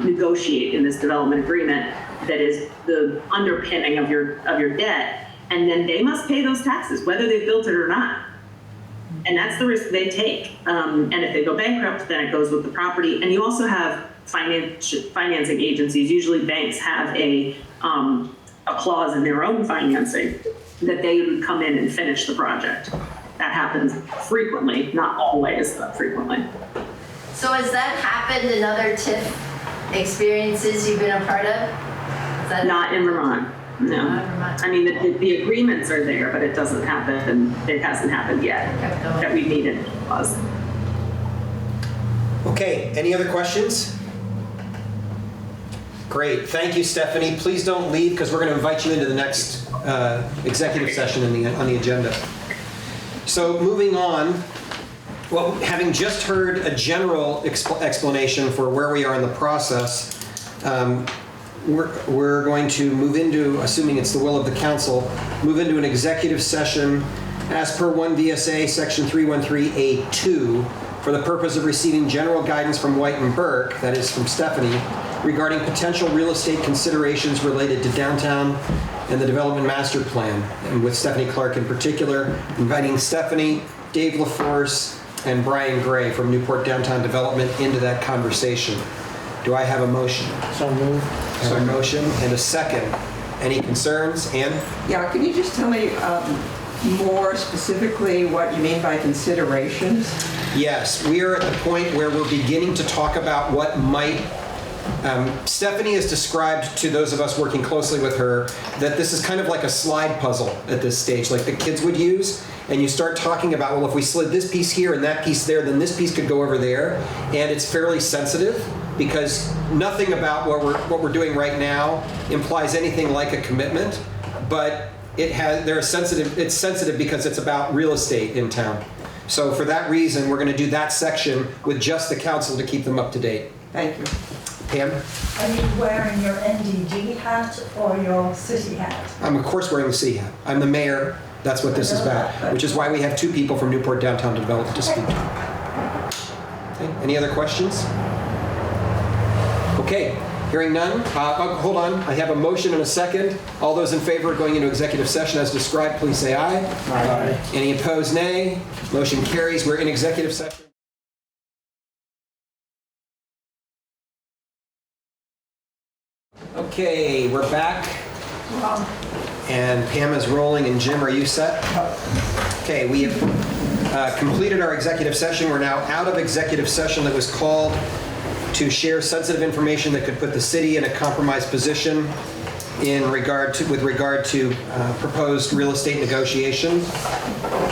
Speaker 8: negotiate in this development agreement that is the underpinning of your debt, and then they must pay those taxes, whether they've built it or not. And that's the risk they take. And if they go bankrupt, then it goes with the property. And you also have financing agencies, usually banks have a clause in their own financing that they would come in and finish the project. That happens frequently, not always, but frequently.
Speaker 10: So has that happened in other TIF experiences you've been a part of?
Speaker 8: Not in Vermont, no.
Speaker 10: Not in Vermont.
Speaker 8: I mean, the agreements are there, but it doesn't happen, it hasn't happened yet, that we needed a clause.
Speaker 1: Okay, any other questions? Great, thank you, Stephanie. Please don't leave because we're going to invite you into the next executive session on the agenda. So moving on, well, having just heard a general explanation for where we are in the process, we're going to move into, assuming it's the will of the council, move into an executive session as per 1 VSA section 313A2 for the purpose of receiving general guidance from White and Burke, that is from Stephanie, regarding potential real estate considerations related to downtown and the development master plan, and with Stephanie Clark in particular, inviting Stephanie, Dave LaForce, and Brian Gray from Newport Downtown Development into that conversation. Do I have a motion?
Speaker 3: So moved.
Speaker 1: I have a motion and a second. Any concerns? Ann?
Speaker 6: Yeah, can you just tell me more specifically what you mean by considerations?
Speaker 1: Yes, we are at the point where we're beginning to talk about what might. Stephanie has described to those of us working closely with her that this is kind of like a slide puzzle at this stage, like the kids would use. And you start talking about, well, if we slid this piece here and that piece there, then this piece could go over there. And it's fairly sensitive because nothing about what we're doing right now implies anything like a commitment, but it's sensitive because it's about real estate in town. So for that reason, we're going to do that section with just the council to keep them up to date.
Speaker 6: Thank you.
Speaker 1: Pam?
Speaker 11: Are you wearing your NDD hat or your city hat?
Speaker 1: I'm of course wearing the city hat. I'm the mayor. That's what this is about, which is why we have two people from Newport Downtown Development to speak to. Okay. Any other questions? Okay, hearing none. Hold on, I have a motion and a second. All those in favor of going into executive session as described, please say aye.
Speaker 3: Aye.
Speaker 1: Any opposed, nay. Motion carries. We're in executive session. Okay, we're back. And Pam is rolling, and Jim, are you set? Okay, we have completed our executive session. We're now out of executive session that was called to share sensitive information that could put the city in a compromised position with regard to proposed real estate negotiation.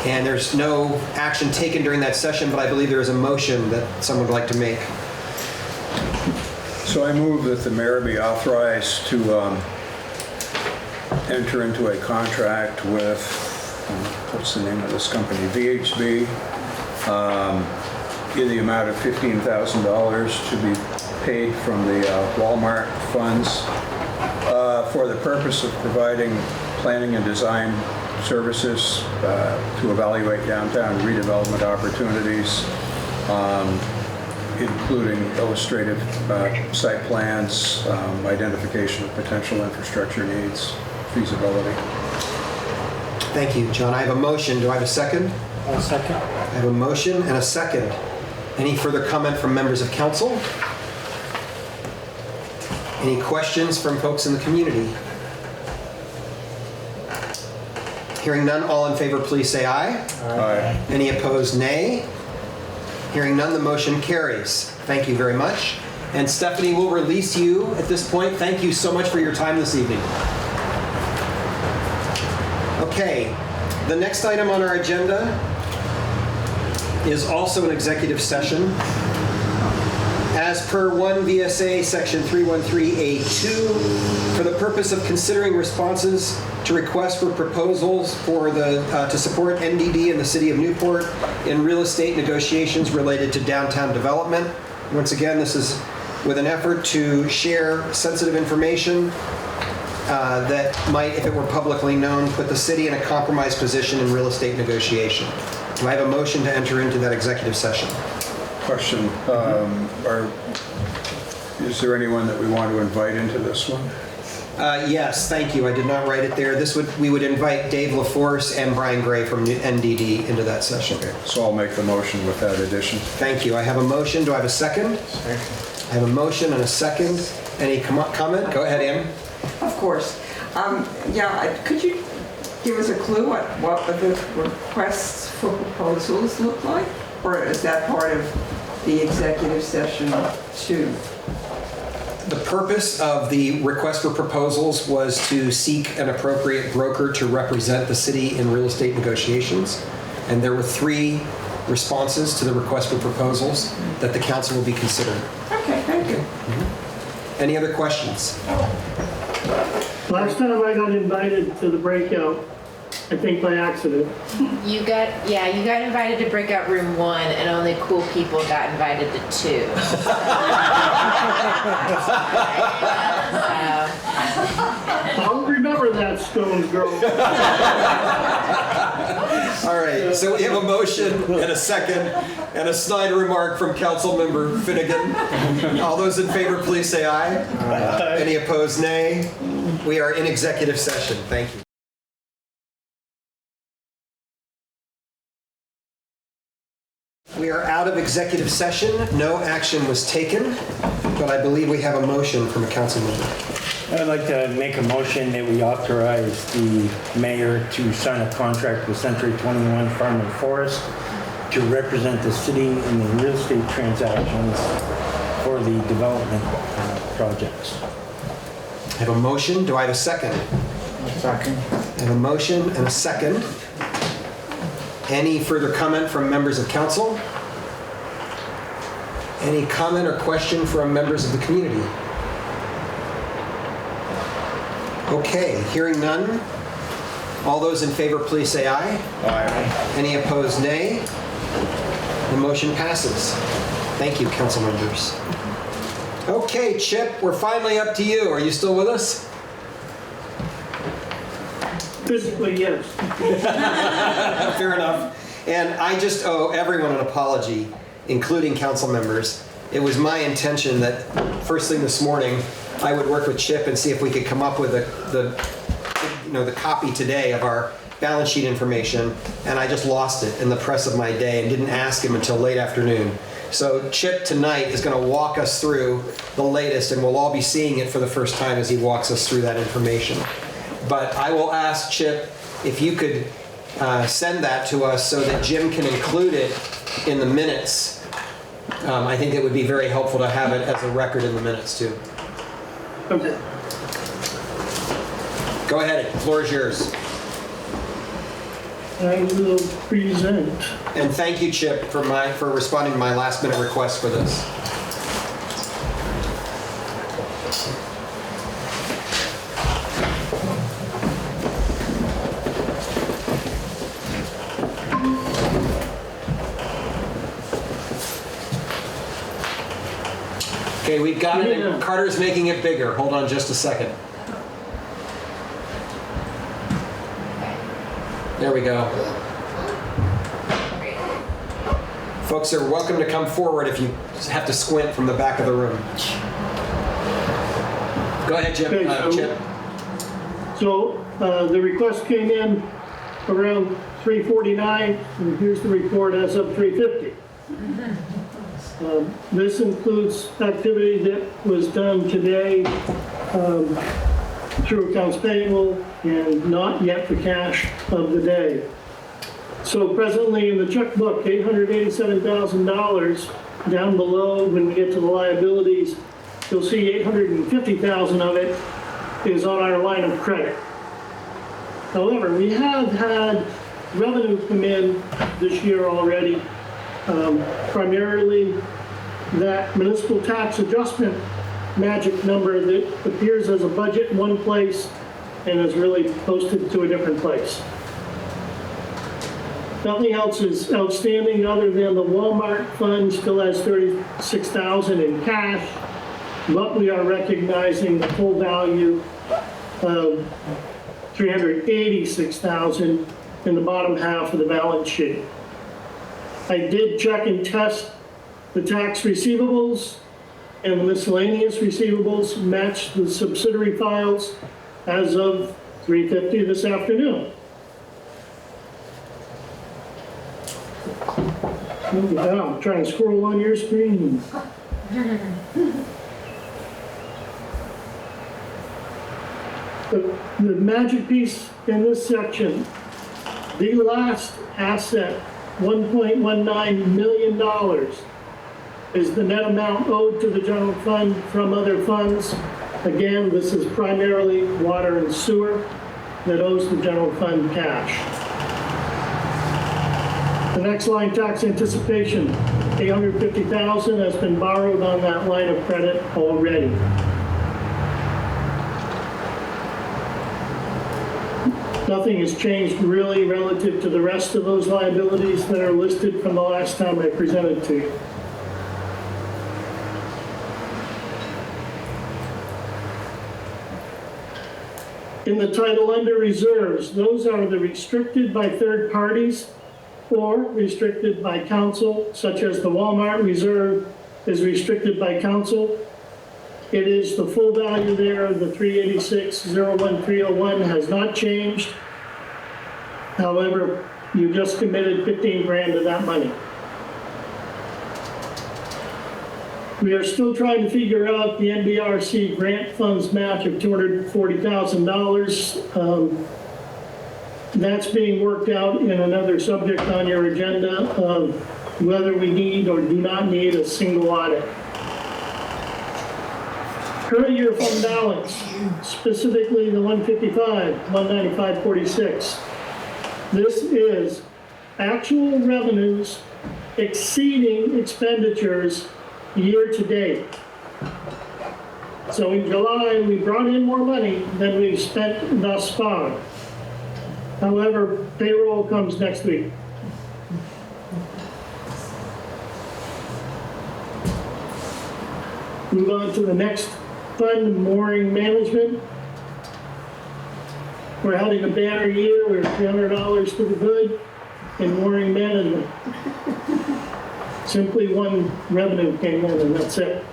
Speaker 1: And there's no action taken during that session, but I believe there is a motion that someone would like to make.
Speaker 12: So I move that the mayor be authorized to enter into a contract with, what's the name of this company, VHB, in the amount of $15,000 to be paid from the Walmart funds for the purpose of providing planning and design services to evaluate downtown redevelopment opportunities, including illustrative site plans, identification of potential infrastructure needs, feasibility.
Speaker 1: Thank you, John. I have a motion. Do I have a second?
Speaker 3: I'll second.
Speaker 1: I have a motion and a second. Any further comment from members of council? Any questions from folks in the community? Hearing none, all in favor, please say aye.
Speaker 12: Aye.
Speaker 1: Any opposed, nay. Hearing none, the motion carries. Thank you very much. And Stephanie will release you at this point. Thank you so much for your time this evening. Okay, the next item on our agenda is also an executive session. As per 1 VSA Section 313A2, for the purpose of considering responses to requests for proposals for to support NDD in the City of Newport in real estate negotiations related to downtown development. Once again, this is with an effort to share sensitive information that might, if it were publicly known, put the city in a compromised position in real estate negotiation. Do I have a motion to enter into that executive session?
Speaker 12: Question, is there anyone that we want to invite into this one?
Speaker 1: Yes, thank you. I did not write it there. We would invite Dave LaForce and Brian Gray from NDD into that session.
Speaker 12: Okay, so I'll make the motion with that addition.
Speaker 1: Thank you. I have a motion. Do I have a second? Second. I have a motion and a second. Any comment? Go ahead, Ann.
Speaker 6: Of course. Could you give us a clue what the requests for proposals look like? Or is that part of the executive session too?
Speaker 1: The purpose of the request for proposals was to seek an appropriate broker to represent the city in real estate negotiations. And there were 3 responses to the request for proposals that the council will be considering.
Speaker 6: Okay, thank you.
Speaker 1: Any other questions?
Speaker 13: Last time I got invited to the breakout, I think by accident.
Speaker 5: You got invited to breakout room 1, and only cool people got invited to 2.
Speaker 13: I'll remember that, Stones girl.
Speaker 1: All right, so we have a motion and a second and a snide remark from Councilmember Finnegan. All those in favor, please say aye. Aye. Any opposed, nay. We are in executive session. Thank you. We are out of executive session. No action was taken, but I believe we have a motion from a council member.
Speaker 14: I'd like to make a motion that we authorize the mayor to sign a contract with Century 21 Farm and Forest to represent the city in the real estate transactions for the development projects.
Speaker 1: I have a motion. Do I have a second?
Speaker 3: Second.
Speaker 1: I have a motion and a second. Any further comment from members of council? Any comment or question from members of the community? Okay, hearing none. All those in favor, please say aye. Aye. Any opposed, nay. The motion passes. Thank you, council members. Okay, Chip, we're finally up to you. Are you still with us?
Speaker 13: Physically, yes.
Speaker 1: Fair enough. And I just owe everyone an apology, including council members. It was my intention that first thing this morning, I would work with Chip and see if we could come up with the copy today of our balance sheet information, and I just lost it in the press of my day and didn't ask him until late afternoon. So Chip tonight is going to walk us through the latest, and we'll all be seeing it for the first time as he walks us through that information. But I will ask Chip if you could send that to us so that Jim can include it in the minutes. I think it would be very helpful to have it as a record in the minutes too.
Speaker 13: Okay.
Speaker 1: Go ahead, the floor is yours.
Speaker 13: I will present.
Speaker 1: And thank you, Chip, for responding to my last minute request for this. Okay, we've got it, and Carter's making it bigger. Hold on just a second. There we go. Folks are welcome to come forward if you have to squint from the back of the room. Go ahead, Chip.
Speaker 13: Okay,
Speaker 1: Chip.
Speaker 13: So the request came in around 3:49, and here's the report as of 3:50. This includes activity that was done today through accounts payable and not yet the cash of the day. So presently in the checkbook, $887,000. Down below, when we get to the liabilities, you'll see $850,000 of it is on our line of credit. However, we have had revenue come in this year already, primarily that municipal tax adjustment magic number that appears as a budget in one place and is really posted to a different place. Nothing else is outstanding other than the Walmart fund still has $36,000 in cash, but we are recognizing the full value of $386,000 in the bottom half of the balance sheet. I did check and test the tax receivables, and the miscellaneous receivables match the subsidiary files as of 3:50 this afternoon. Move it down, trying to scroll on your screen. The magic piece in this section, the last asset, $1.19 million, is the net amount owed to the general fund from other funds. Again, this is primarily water and sewer that owes the general fund cash. The next line, tax anticipation, $850,000 has been borrowed on that line of credit already. Nothing has changed really relative to the rest of those liabilities that are listed from the last time I presented to you. In the title under reserves, those are the restricted by third parties or restricted by council, such as the Walmart reserve is restricted by council. It is the full value there of the 386,01301 has not changed. However, you just committed 15 grand of that money. We are still trying to figure out the NBRC grant funds match of $240,000. That's being worked out in another subject on your agenda of whether we need or do not need a single audit. Current year fund balance, specifically the 155, 195.46. This is actual revenues exceeding expenditures year to date. So in July, we brought in more money than we've spent thus far. However, payroll comes next week. Move on to the next fund, mooring management. We're having a banner year. We're $300 to the good in mooring management. Simply one revenue came in and that's it.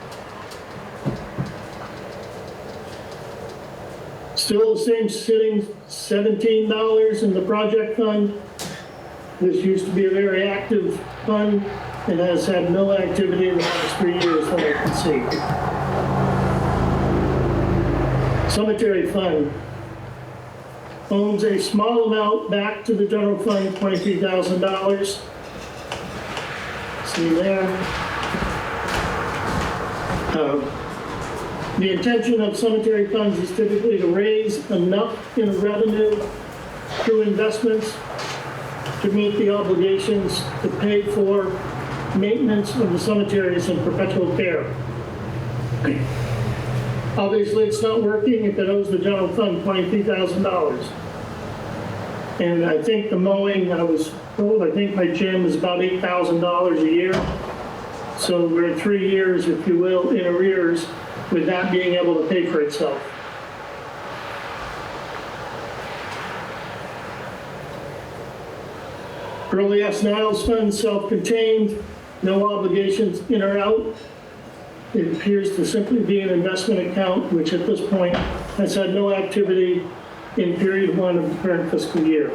Speaker 13: Still the same sitting, $17 in the project fund. This used to be a very active fund. It has had no activity in the last 3 years that I can see. Cemetery fund owns a small amount back to the general fund, $23,000. See there. The intention of cemetery funds is typically to raise enough in revenue through investments to meet the obligations to pay for maintenance of the cemeteries in perpetual care. Obviously, it's not working if it owes the general fund $23,000. And I think the mowing, I was told, I think my gym is about $8,000 a year. So we're 3 years, if you will, in arrears with that being able to pay for itself. Early S. Niles Fund, self-contained, no obligations in or out. It appears to simply be an investment account, which at this point has had no activity in period 1 of the current fiscal year.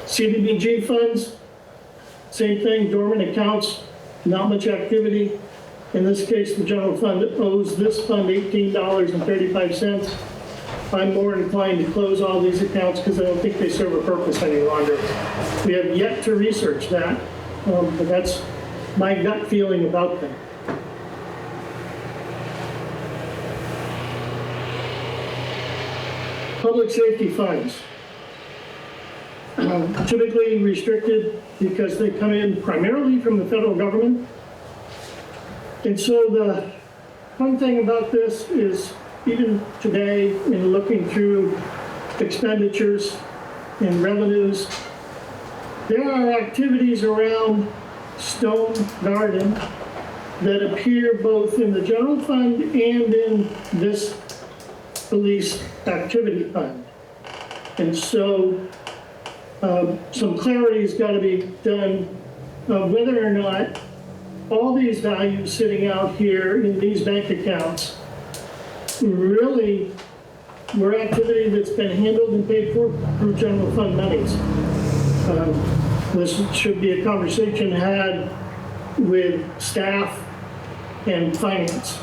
Speaker 13: CDBG funds, same thing, dormant accounts, not much activity. In this case, the general fund owes this fund $18.35. I'm more inclined to close all these accounts because I don't think they serve a purpose any longer. We have yet to research that, but that's my gut feeling about them. Public safety funds. typically restricted because they come in primarily from the federal government. And so the fun thing about this is even today in looking through expenditures and revenues, there are activities around Stone Garden that appear both in the general fund and in this police activity fund. And so some clarity's got to be done of whether or not all these values sitting out here in these bank accounts really were activity that's been handled and paid for through general fund monies. This should be a conversation had with staff and finance.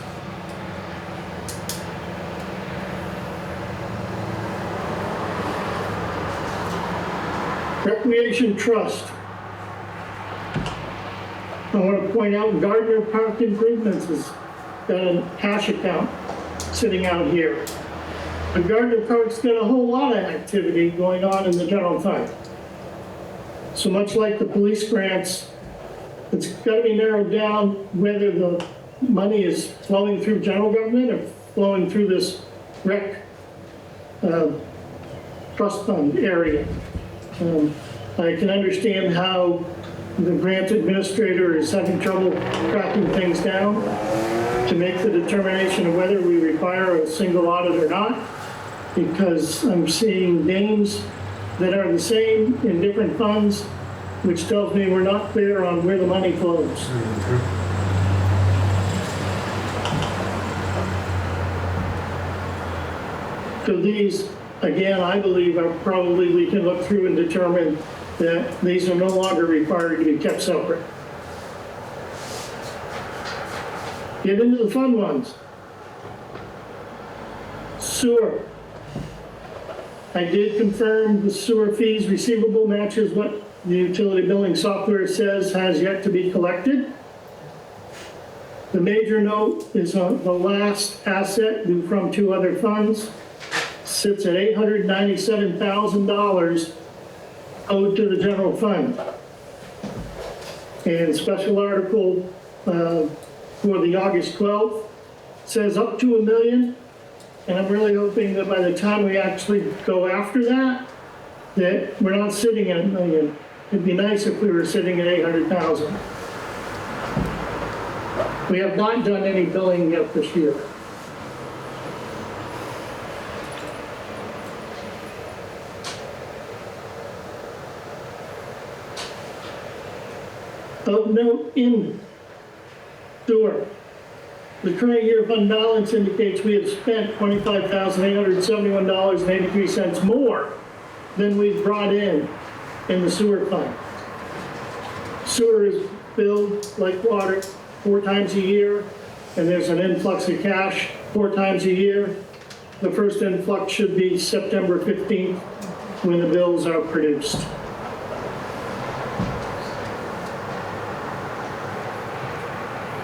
Speaker 13: Recreation Trust. I want to point out Gardner Park Improvements has got a cash account sitting out here. But Gardner Park's got a whole lot of activity going on in the general fund. So much like the police grants, it's got to be narrowed down whether the money is flowing through general government or flowing through this rec trust fund area. I can understand how the grant administrator is having trouble tracking things down to make the determination of whether we require a single audit or not, because I'm seeing names that are the same in different funds, which tells me we're not clear on where the money flows. So these, again, I believe are probably, we can look through and determine that these are no longer required to be kept separate. Get into the fun ones. Sewer. I did confirm the sewer fees receivable matches what the utility billing software says has yet to be collected. The major note is on the last asset due from two other funds. Sits at $897,000 owed to the general fund. And special article for the August 12th says up to $1 million. And I'm really hoping that by the time we actually go after that, that we're not sitting at $1 million. It'd be nice if we were sitting at 800,000. We have not done any billing yet this year. Of note in sewer, the current year fund balance indicates we have spent $25,871.83 more than we've brought in the sewer fund. Sewer is billed like water 4 times a year, and there's an influx of cash 4 times a year. The first influx should be September 15th when the bills are produced.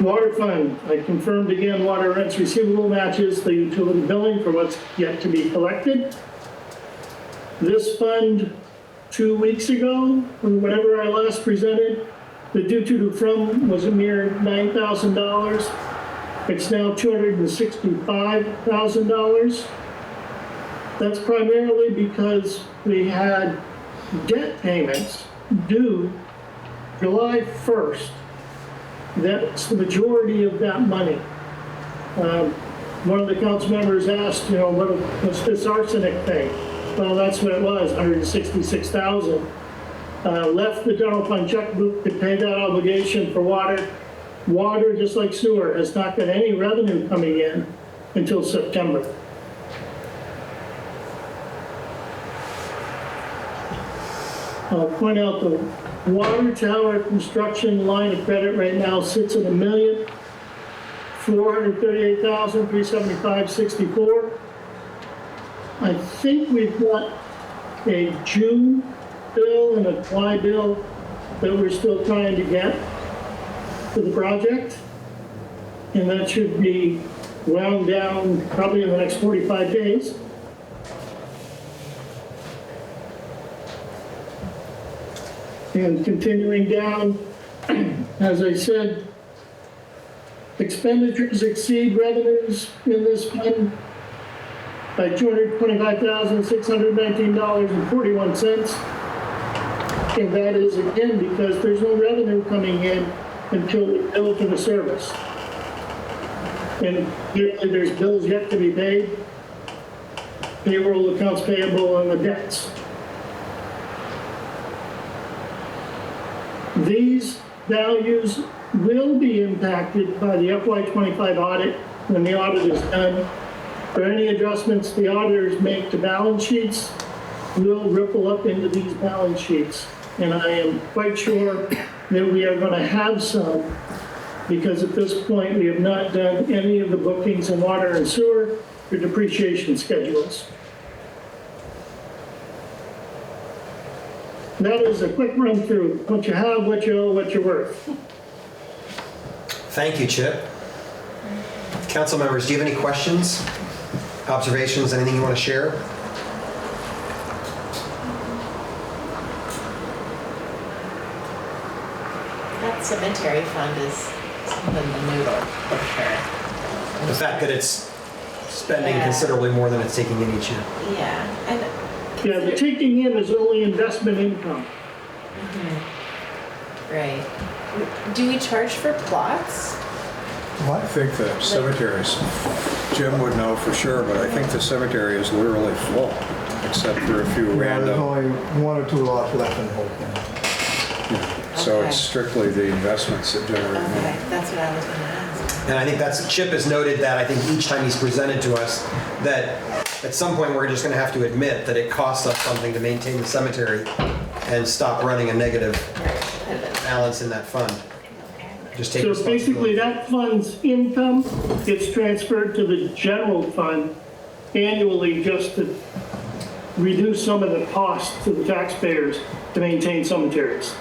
Speaker 13: Water fund, I confirmed again water rents receivable matches the utility billing for what's yet to be collected. This fund 2 weeks ago, or whatever I last presented, the due to from was a mere $9,000. It's now $265,000. That's primarily because we had debt payments due July 1st. That's the majority of that money. One of the council members asked, what's this arsenic thing? Well, that's what it was, $166,000. Left the general fund checkbook to pay that obligation for water. Water, just like sewer, has not got any revenue coming in until September. I'll point out the water tower construction line of credit right now sits at $1,438,375.64. I think we've got a June bill and a July bill that we're still trying to get for the project. And that should be wound down probably in the next 45 days. And continuing down, as I said, expenditures exceed revenues in this fund by $225,619.41. And that is again because there's no revenue coming in until we bill for the service. And usually there's bills yet to be paid, payroll, accounts payable, and the debts. These values will be impacted by the FY25 audit when the audit is done. For any adjustments the auditors make to balance sheets will ripple up into these balance sheets. And I am quite sure that we are going to have some, because at this point we have not done any of the bookings in water and sewer or depreciation schedules. That is a quick run through what you have, what you owe, what you're worth.
Speaker 1: Thank you, Chip. Council members, do you have any questions, observations, anything you want to share?
Speaker 5: That cemetery fund is something to noodle, for sure.
Speaker 1: The fact that it's spending considerably more than it's taking in each year.
Speaker 5: Yeah, and
Speaker 13: Yeah, the taking in is only investment income.
Speaker 5: right. Do we charge for plots?
Speaker 12: I think the cemeteries, Jim would know for sure, but I think the cemetery is literally full, except for a few
Speaker 3: There's
Speaker 12: random.
Speaker 3: only 1 or 2 lots left in the whole thing.
Speaker 12: So
Speaker 5: Okay.
Speaker 12: it's strictly the investments that generate money.
Speaker 5: Okay, that's what I was gonna ask.
Speaker 1: And I think Chip has noted that, I think each time he's presented to us, that at some point we're just going to have to admit that it costs us something to maintain the cemetery and stop running a negative balance in that fund. Just take
Speaker 13: So basically
Speaker 1: responsibility.
Speaker 13: that fund's income gets transferred to the general fund annually just to reduce some of the costs to the taxpayers to maintain cemeteries.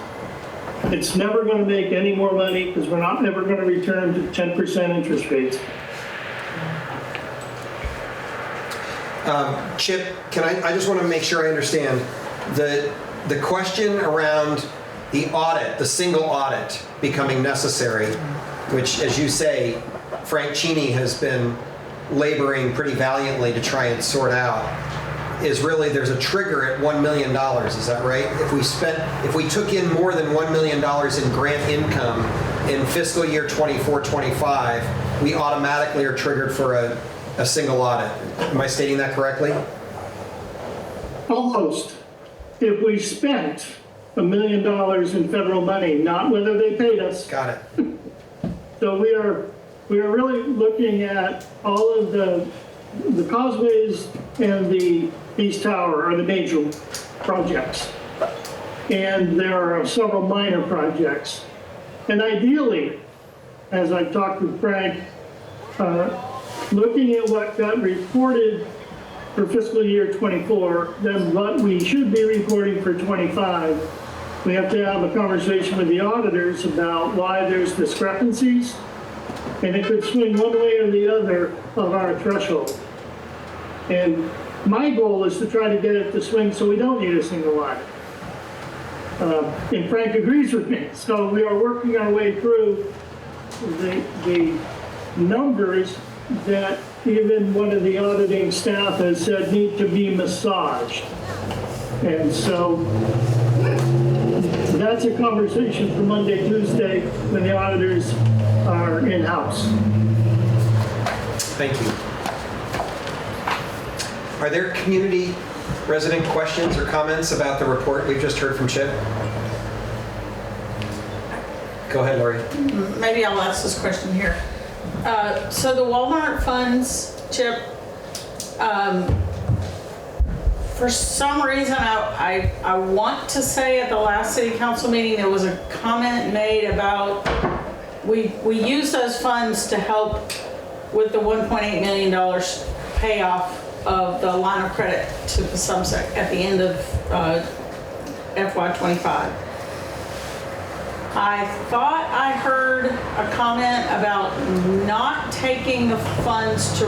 Speaker 13: It's never going to make any more money because we're not never going to return to 10% interest rates.
Speaker 1: Chip, I just want to make sure I understand. The question around the audit, the single audit becoming necessary, which, as you say, Frank Cheney has been laboring pretty valiantly to try and sort out, is really there's a trigger at $1 million, is that right? If we took in more than $1 million in grant income in fiscal year 24-25, we automatically are triggered for a single audit. Am I stating that correctly?
Speaker 13: Almost. If we spent $1 million in federal money, not whether they paid us.
Speaker 1: Got it.
Speaker 13: So we are really looking at all of the causeways and the East Tower are the major projects. And there are several minor projects. And ideally, as I've talked with Frank, looking at what got reported for fiscal year 24, then what we should be reporting for 25, we have to have a conversation with the auditors about why there's discrepancies. And it could swing one way or the other of our threshold. And my goal is to try to get it to swing so we don't need a single audit. And Frank agrees with me. So we are working our way through the numbers that even one of the auditing staff has said need to be massaged. And so that's a conversation for Monday, Tuesday, when the auditors are in-house.
Speaker 1: Thank you. Are there community resident questions or comments about the report we've just heard from Chip? Go ahead, Lori.
Speaker 15: Maybe I'll ask this question here. So the Walmart funds, Chip, for some reason, I want to say at the last city council meeting, there was a comment made about we use those funds to help with the $1.8 million payoff of the line of credit to the Sumsec at the end of FY25. I thought I heard a comment about not taking the funds to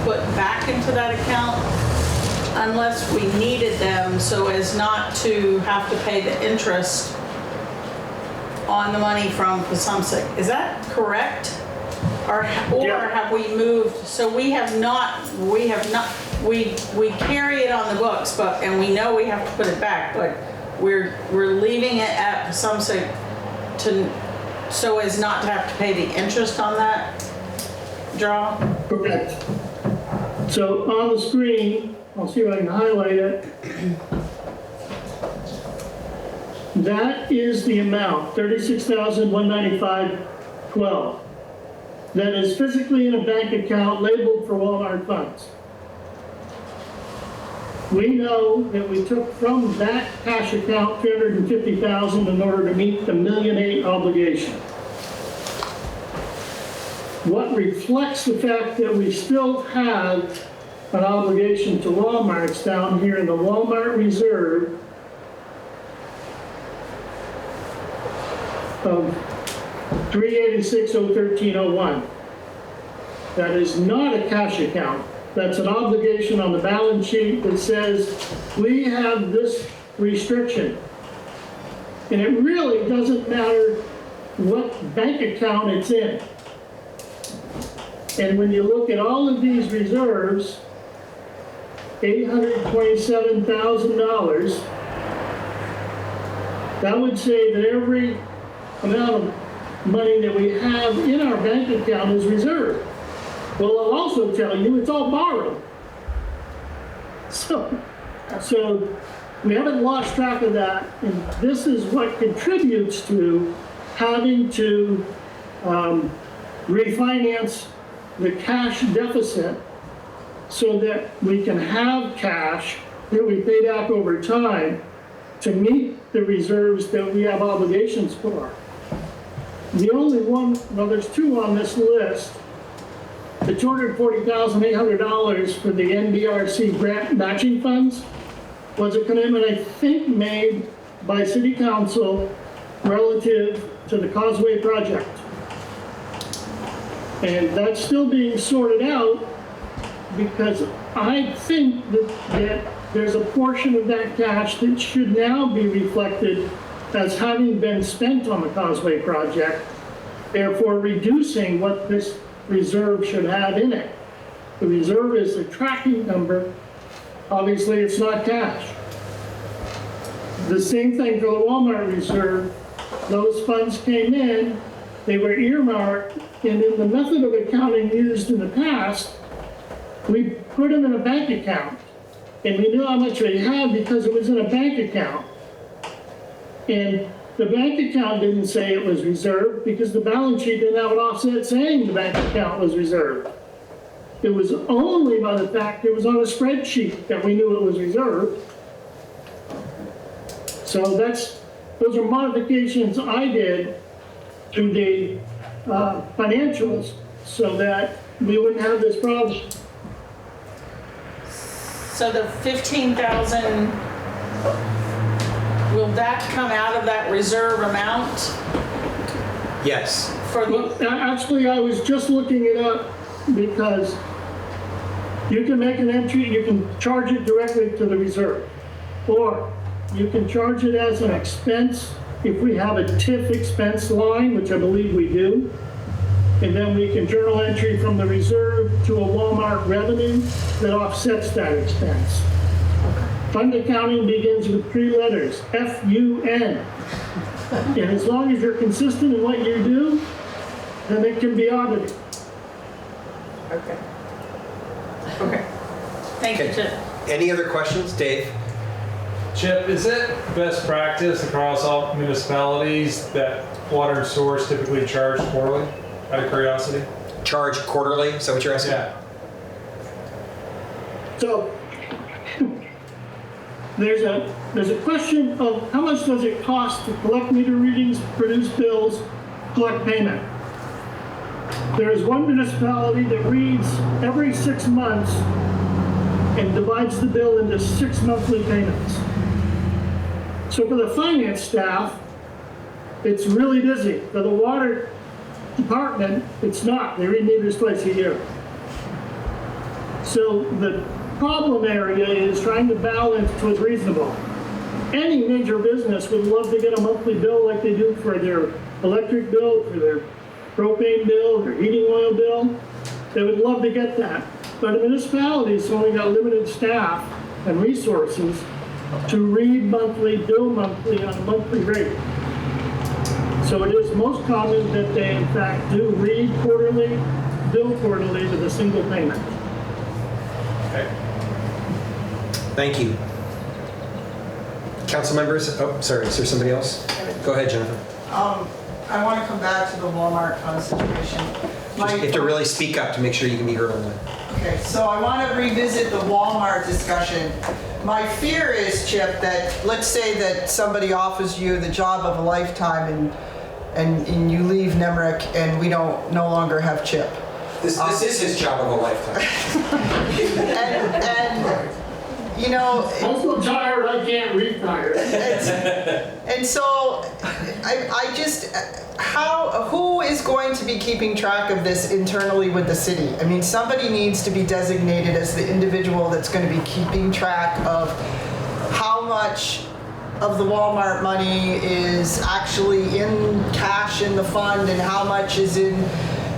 Speaker 15: put back into that account unless we needed them so as not to have to pay the interest on the money from Pasumsic. Is that correct? Or
Speaker 13: Yeah.
Speaker 15: have we moved, so we carry it on the books, but, and we know we have to put it back, but we're leaving it at Pasumsic so as not to have to pay the interest on that draw?
Speaker 13: Correct. So on the screen, I'll see if I can highlight it. That is the amount, $36,195.12. That is physically in a bank account labeled for Walmart funds. We know that we took from that cash account $350,000 in order to meet the $1.8 million obligation. What reflects the fact that we still have an obligation to Walmart's down here in the Walmart reserve of $386,013.01. That is not a cash account. That's an obligation on the balance sheet that says we have this restriction. And it really doesn't matter what bank account it's in. And when you look at all of these reserves, $827,000, that would say that every amount of money that we have in our bank account is reserved. Well, I'll also tell you it's all borrowed. So we haven't lost track of that, and this is what contributes to having to refinance the cash deficit so that we can have cash that we pay back over time to meet the reserves that we have obligations for. The only one, well, there's two on this list. The $240,800 for the NBRC grant matching funds was a commitment, I think, made by City Council relative to the Causeway project. And that's still being sorted out because I think that there's a portion of that cash that should now be reflected as having been spent on the Causeway project, therefore reducing what this reserve should have in it. The reserve is a tracking number. Obviously, it's not cash. The same thing for the Walmart reserve. Those funds came in, they were earmarked, and in the method of accounting used in the past, we put them in a bank account. And we knew how much we had because it was in a bank account. And the bank account didn't say it was reserved because the balance sheet didn't have an offset saying the bank account was reserved. It was only by the fact it was on a spreadsheet that we knew it was reserved. So those are modifications I did to the financials so that we wouldn't have this problem.
Speaker 15: So the 15,000, will that come out of that reserve amount?
Speaker 1: Yes.
Speaker 13: Well, actually, I was just looking it up because you can make an entry, you can charge it directly to the reserve. Or you can charge it as an expense if we have a TIF expense line, which I believe we do. And then we can journal entry from the reserve to a Walmart revenue that offsets that expense. Fund accounting begins with 3 letters, F-U-N. And as long as you're consistent in what you do, then it can be audited.
Speaker 15: Okay. Okay. Thank you, Chip.
Speaker 1: Any other questions, Dave?
Speaker 2: Chip, is it best practice across all municipalities that water and sewer is typically charged quarterly, out of curiosity?
Speaker 1: Charge quarterly, is that what you're asking?
Speaker 2: Yeah.
Speaker 13: So there's a question of how much does it cost to collect meter readings, produce bills, collect payment. There is one municipality that reads every 6 months and divides the bill into 6 monthly payments. So for the finance staff, it's really busy. For the water department, it's not. They read meters twice a year. So the problem area is trying to balance what's reasonable. Any major business would love to get a monthly bill like they do for their electric bill, for their propane bill, their heating oil bill. They would love to get that. But a municipality's only got limited staff and resources to read monthly, bill monthly on a monthly rate. So it is most common that they in fact do read quarterly, bill quarterly with a single payment.
Speaker 1: Okay. Thank you. Council members, oh, sorry, is there somebody else? Go ahead, Jennifer.
Speaker 16: I want to come back to the Walmart fund situation.
Speaker 1: You have to really speak up to make sure you can be heard online.
Speaker 16: Okay, so I want to revisit the Walmart discussion. My fear is, Chip, that let's say that somebody offers you the job of a lifetime and you leave Nemrick and we no longer have Chip.
Speaker 1: This is his job of a lifetime.
Speaker 16: and you know,
Speaker 13: I'm so tired I can't retire.
Speaker 16: And so I just, who is going to be keeping track of this internally with the city? I mean, somebody needs to be designated as the individual that's going to be keeping track of how much of the Walmart money is actually in cash in the fund and how much is in,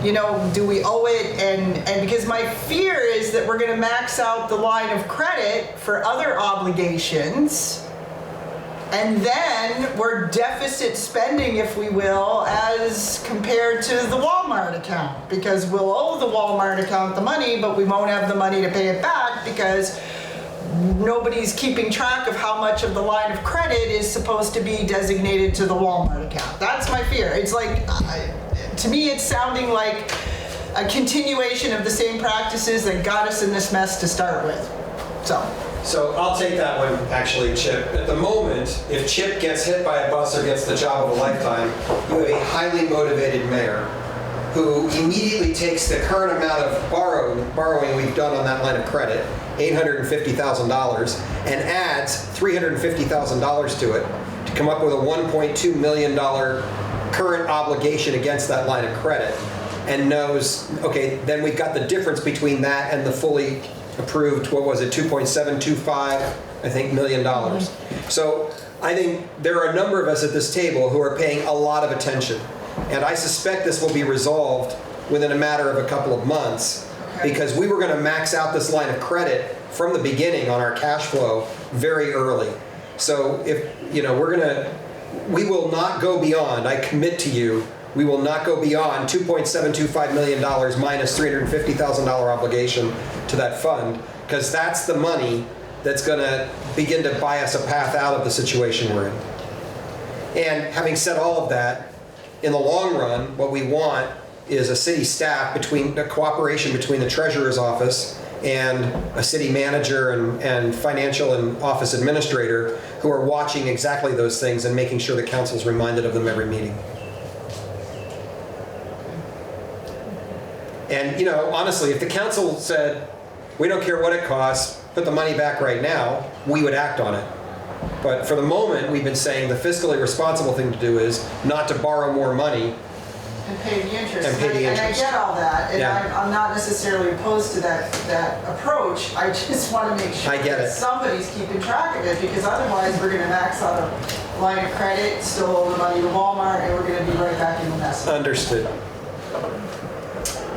Speaker 16: you know, do we owe it? And because my fear is that we're going to max out the line of credit for other obligations, and then we're deficit spending, if we will, as compared to the Walmart account, because we'll owe the Walmart account the money, but we won't have the money to pay it back because nobody's keeping track of how much of the line of credit is supposed to be designated to the Walmart account. That's my fear. It's like, to me, it's sounding like a continuation of the same practices that got us in this mess to start with.
Speaker 1: So I'll take that one, actually, Chip. At the moment, if Chip gets hit by a bus or gets the job of a lifetime, you have a highly motivated mayor who immediately takes the current amount of borrowing we've done on that line of credit, $850,000, and adds $350,000 to it to come up with a $1.2 million current obligation against that line of credit, and knows, okay, then we've got the difference between that and the fully approved, what was it, 2.725, I think, million dollars. So I think there are a number of us at this table who are paying a lot of attention. And I suspect this will be resolved within a matter of a couple of months, because we were going to max out this line of credit from the beginning on our cash flow very early. So if, you know, we will not go beyond, I commit to you, we will not go beyond $2.725 million minus $350,000 obligation to that fund, because that's the money that's going to begin to buy us a path out of the situation we're in. And having said all of that, in the long run, what we want is a city staff, a cooperation between the treasurer's office and a city manager and financial and office administrator who are watching exactly those things and making sure the council's reminded of them every meeting. And, you know, honestly, if the council said, we don't care what it costs, put the money back right now, we would act on it. But for the moment, we've been saying the fiscally responsible thing to do is not to borrow more money
Speaker 16: and pay the interest.
Speaker 1: And pay the interest.
Speaker 16: And I get all that, and
Speaker 1: Yeah.
Speaker 16: I'm not necessarily opposed to that approach. I just want to make sure that somebody's keeping track of it, because otherwise we're going to max out a line of credit, still owe the money to Walmart, and we're going to be right back in the mess.
Speaker 1: Understood.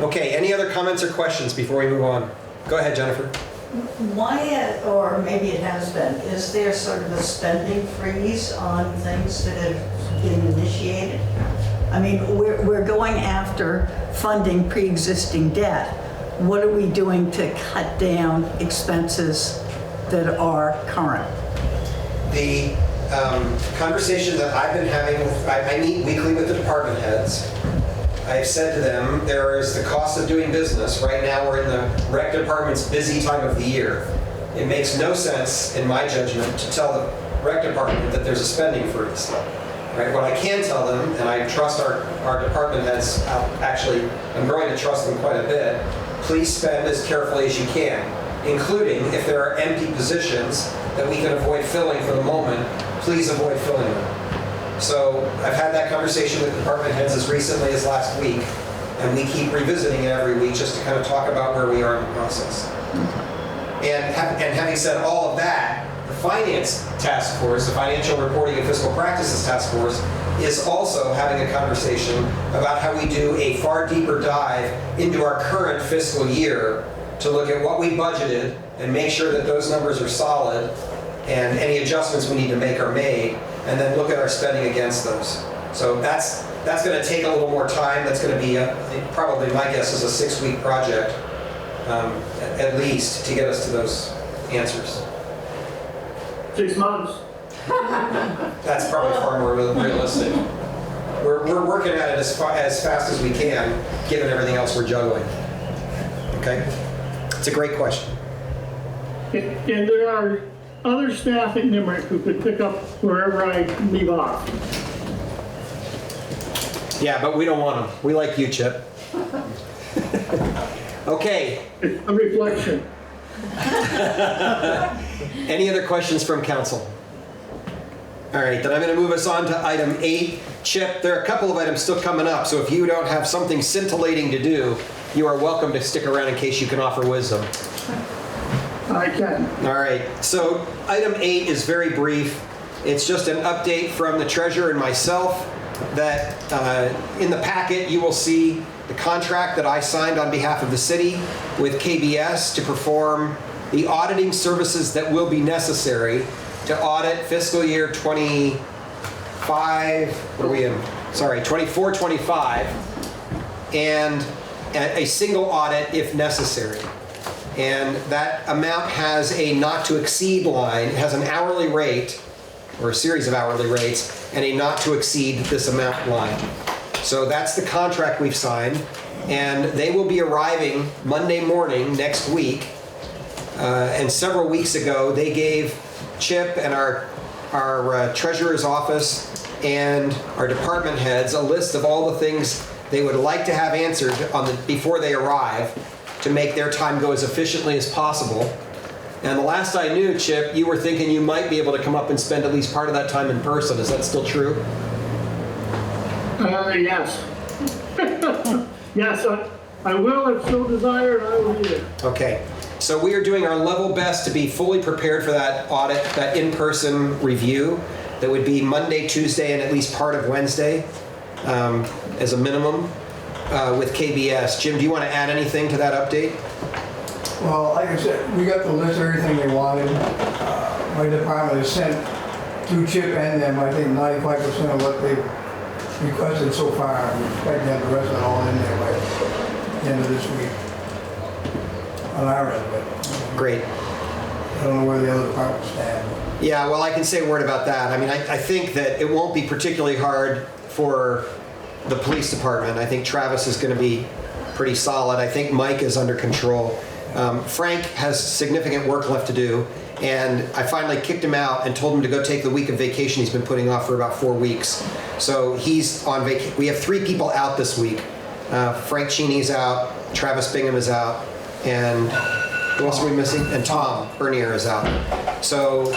Speaker 1: Okay, any other comments or questions before we move on? Go ahead, Jennifer.
Speaker 11: Why, or maybe it has been, is there sort of a spending freeze on things that have been initiated? I mean, we're going after funding pre-existing debt. What are we doing to cut down expenses that are current?
Speaker 1: The conversation that I've been having, I meet weekly with the department heads. I've said to them, there is the cost of doing business. Right now we're in the rec department's busy time of the year. It makes no sense, in my judgment, to tell the rec department that there's a spending freeze. Right? What I can tell them, and I trust our department heads, actually, I'm growing to trust them quite a bit, please spend as carefully as you can, including if there are empty positions that we can avoid filling for the moment, please avoid filling them. So I've had that conversation with department heads as recently as last week, and we keep revisiting it every week just to kind of talk about where we are in the process. And having said all of that, the Finance Task Force, the Financial Reporting and Fiscal Practices Task Force, is also having a conversation about how we do a far deeper dive into our current fiscal year to look at what we budgeted and make sure that those numbers are solid and any adjustments we need to make are made, and then look at our spending against those. So that's going to take a little more time. That's going to be probably, my guess is, a 6-week project at least to get us to those answers.
Speaker 13: 6 months.
Speaker 1: That's probably far more realistic. We're working at it as fast as we can, given everything else we're juggling. Okay? It's a great question.
Speaker 13: And there are other staff at Nimerick who could pick up wherever I leave off.
Speaker 1: Yeah, but we don't want them. We like you, Chip. Okay.
Speaker 13: It's a reflection.
Speaker 1: Any other questions from council? All right, then I'm going to move us on to item 8. Chip, there are a couple of items still coming up, so if you don't have something scintillating to do, you are welcome to stick around in case you can offer wisdom.
Speaker 13: I can.
Speaker 1: All right, so item 8 is very brief. It's just an update from the treasurer and myself that in the packet you will see the contract that I signed on behalf of the city with KBS to perform the auditing services that will be necessary to audit fiscal year 25, what are we in? Sorry, 24-25, and a single audit if necessary. And that amount has a not to exceed line. It has an hourly rate, or a series of hourly rates, and a not to exceed this amount line. So that's the contract we've signed, and they will be arriving Monday morning next week. And several weeks ago, they gave Chip and our treasurer's office and our department heads a list of all the things they would like to have answered before they arrive to make their time go as efficiently as possible. And the last I knew, Chip, you were thinking you might be able to come up and spend at least part of that time in person. Is that still true?
Speaker 13: Yes. Yes, I will if so desired, I will be there.
Speaker 1: Okay. So we are doing our level best to be fully prepared for that audit, that in-person review that would be Monday, Tuesday, and at least part of Wednesday as a minimum with KBS. Jim, do you want to add anything to that update?
Speaker 3: Well, like I said, we got the list of everything they wanted. My department has sent through Chip and them, I think 95% of what they've requested so far. We expect to have the rest of it all in there by the end of this week. On our end, but
Speaker 1: great.
Speaker 3: I don't know where the other departments stand.
Speaker 1: Yeah, well, I can say a word about that. I mean, I think that it won't be particularly hard for the police department. I think Travis is going to be pretty solid. I think Mike is under control. Frank has significant work left to do, and I finally kicked him out and told him to go take the week of vacation he's been putting off for about 4 weeks. So he's on vacation. We have 3 people out this week. Frank Cheney's out, Travis Bingham is out, and who else are we missing? And Tom Bernier is out. So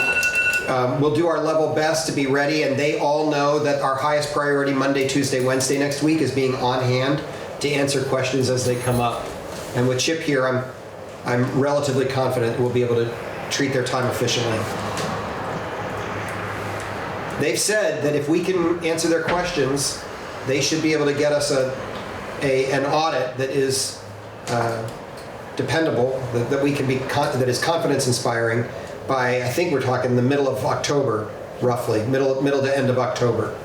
Speaker 1: we'll do our level best to be ready, and they all know that our highest priority Monday, Tuesday, Wednesday next week is being on hand to answer questions as they come up. And with Chip here, I'm relatively confident we'll be able to treat their time efficiently. They've said that if we can answer their questions, they should be able to get us an audit that is dependable, that we can be that is confidence inspiring by, I think we're talking the middle of October, roughly middle to end of October,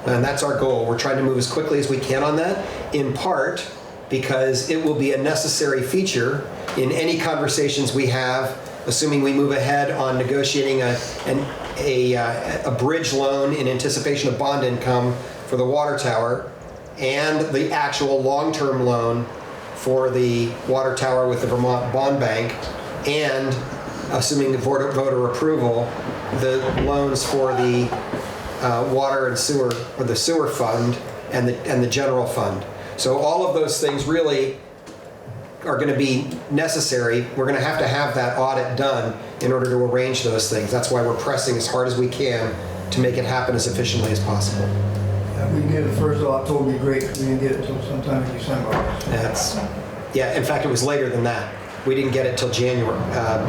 Speaker 1: and that's our goal. We're trying to move as quickly as we can on that, in part because it will be a necessary feature in any conversations we have, assuming we move ahead on negotiating a bridge loan in anticipation of bond income for the water tower and the actual long-term loan for the water tower with the Vermont Bond Bank, and assuming voter approval, the loans for the water and sewer, or the sewer fund and the general fund. So all of those things really are going to be necessary. We're going to have that audit done in order to arrange those things. That's why we're pressing as hard as we can to make it happen as efficiently as possible.
Speaker 3: If we can get it first of October, it'd be great, because we didn't get it until sometime in December.
Speaker 1: Yeah, in fact, it was later than that. We didn't get it till January,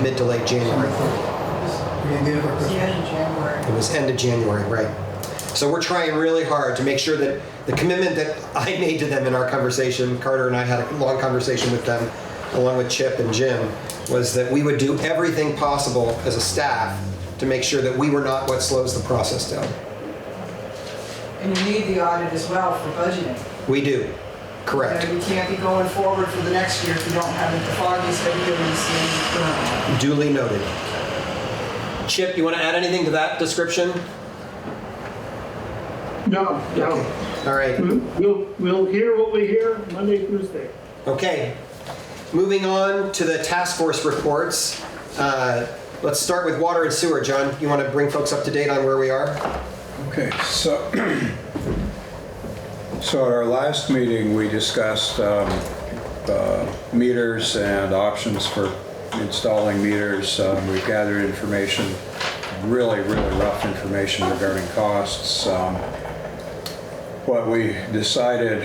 Speaker 1: mid to late January.
Speaker 3: We didn't get it for Christmas.
Speaker 1: It was end of January, right. So we're trying really hard to make sure that the commitment that I made to them in our conversation, Carter and I had a long conversation with them, along with Chip and Jim, was that we would do everything possible as a staff to make sure that we were not what slows the process down.
Speaker 16: And you need the audit as well for budgeting.
Speaker 1: We do, correct.
Speaker 16: You can't be going forward for the next year if you don't have the foggies that you're going to see currently.
Speaker 1: Duly noted. Chip, you want to add anything to that description?
Speaker 13: No.
Speaker 1: All right.
Speaker 13: We'll hear what we hear Monday, Tuesday.
Speaker 1: Okay. Moving on to the task force reports. Let's start with water and sewer. John, you want to bring folks up to date on where we are?
Speaker 12: Okay, so at our last meeting, we discussed meters and options for installing meters. We've gathered information, really rough information regarding costs. What we decided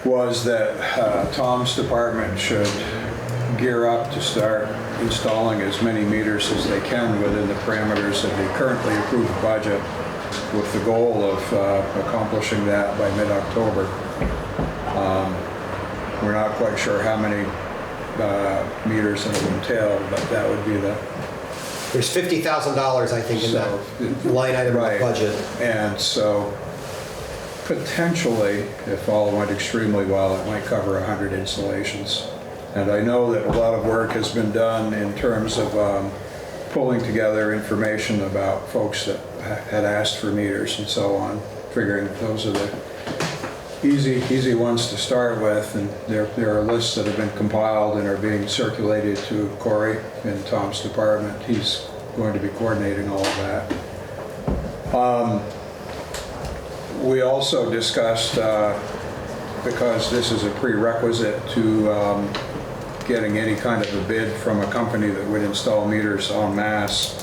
Speaker 12: was that Tom's department should gear up to start installing as many meters as they can within the parameters of the currently approved budget, with the goal of accomplishing that by mid-October. We're not quite sure how many meters it will entail, but that would be the...
Speaker 1: There's $50,000, I think, in that line item of the budget.
Speaker 12: And so potentially, if all went extremely well, it might cover 100 installations. And I know that a lot of work has been done in terms of pulling together information about folks that had asked for meters and so on, figuring those are the easy ones to start with. And there are lists that have been compiled and are being circulated to Corey in Tom's department. He's going to be coordinating all of that. We also discussed, because this is a prerequisite to getting any kind of a bid from a company that would install meters en masse,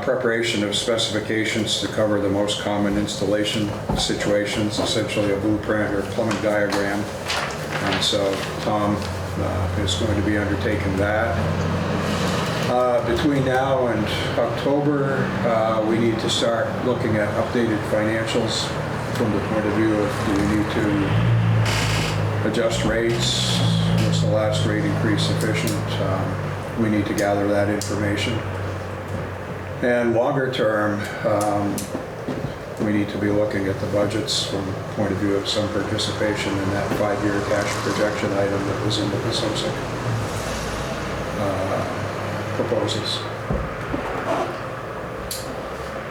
Speaker 12: preparation of specifications to cover the most common installation situations, essentially a blueprint or plumbing diagram. And so Tom is going to be undertaking that. Between now and October, we need to start looking at updated financials from the point of view of, do we need to adjust rates? Was the last rate increase sufficient? We need to gather that information. And longer term, we need to be looking at the budgets from the point of view of some participation in that 5-year cash projection item that was in the SOSIC proposals.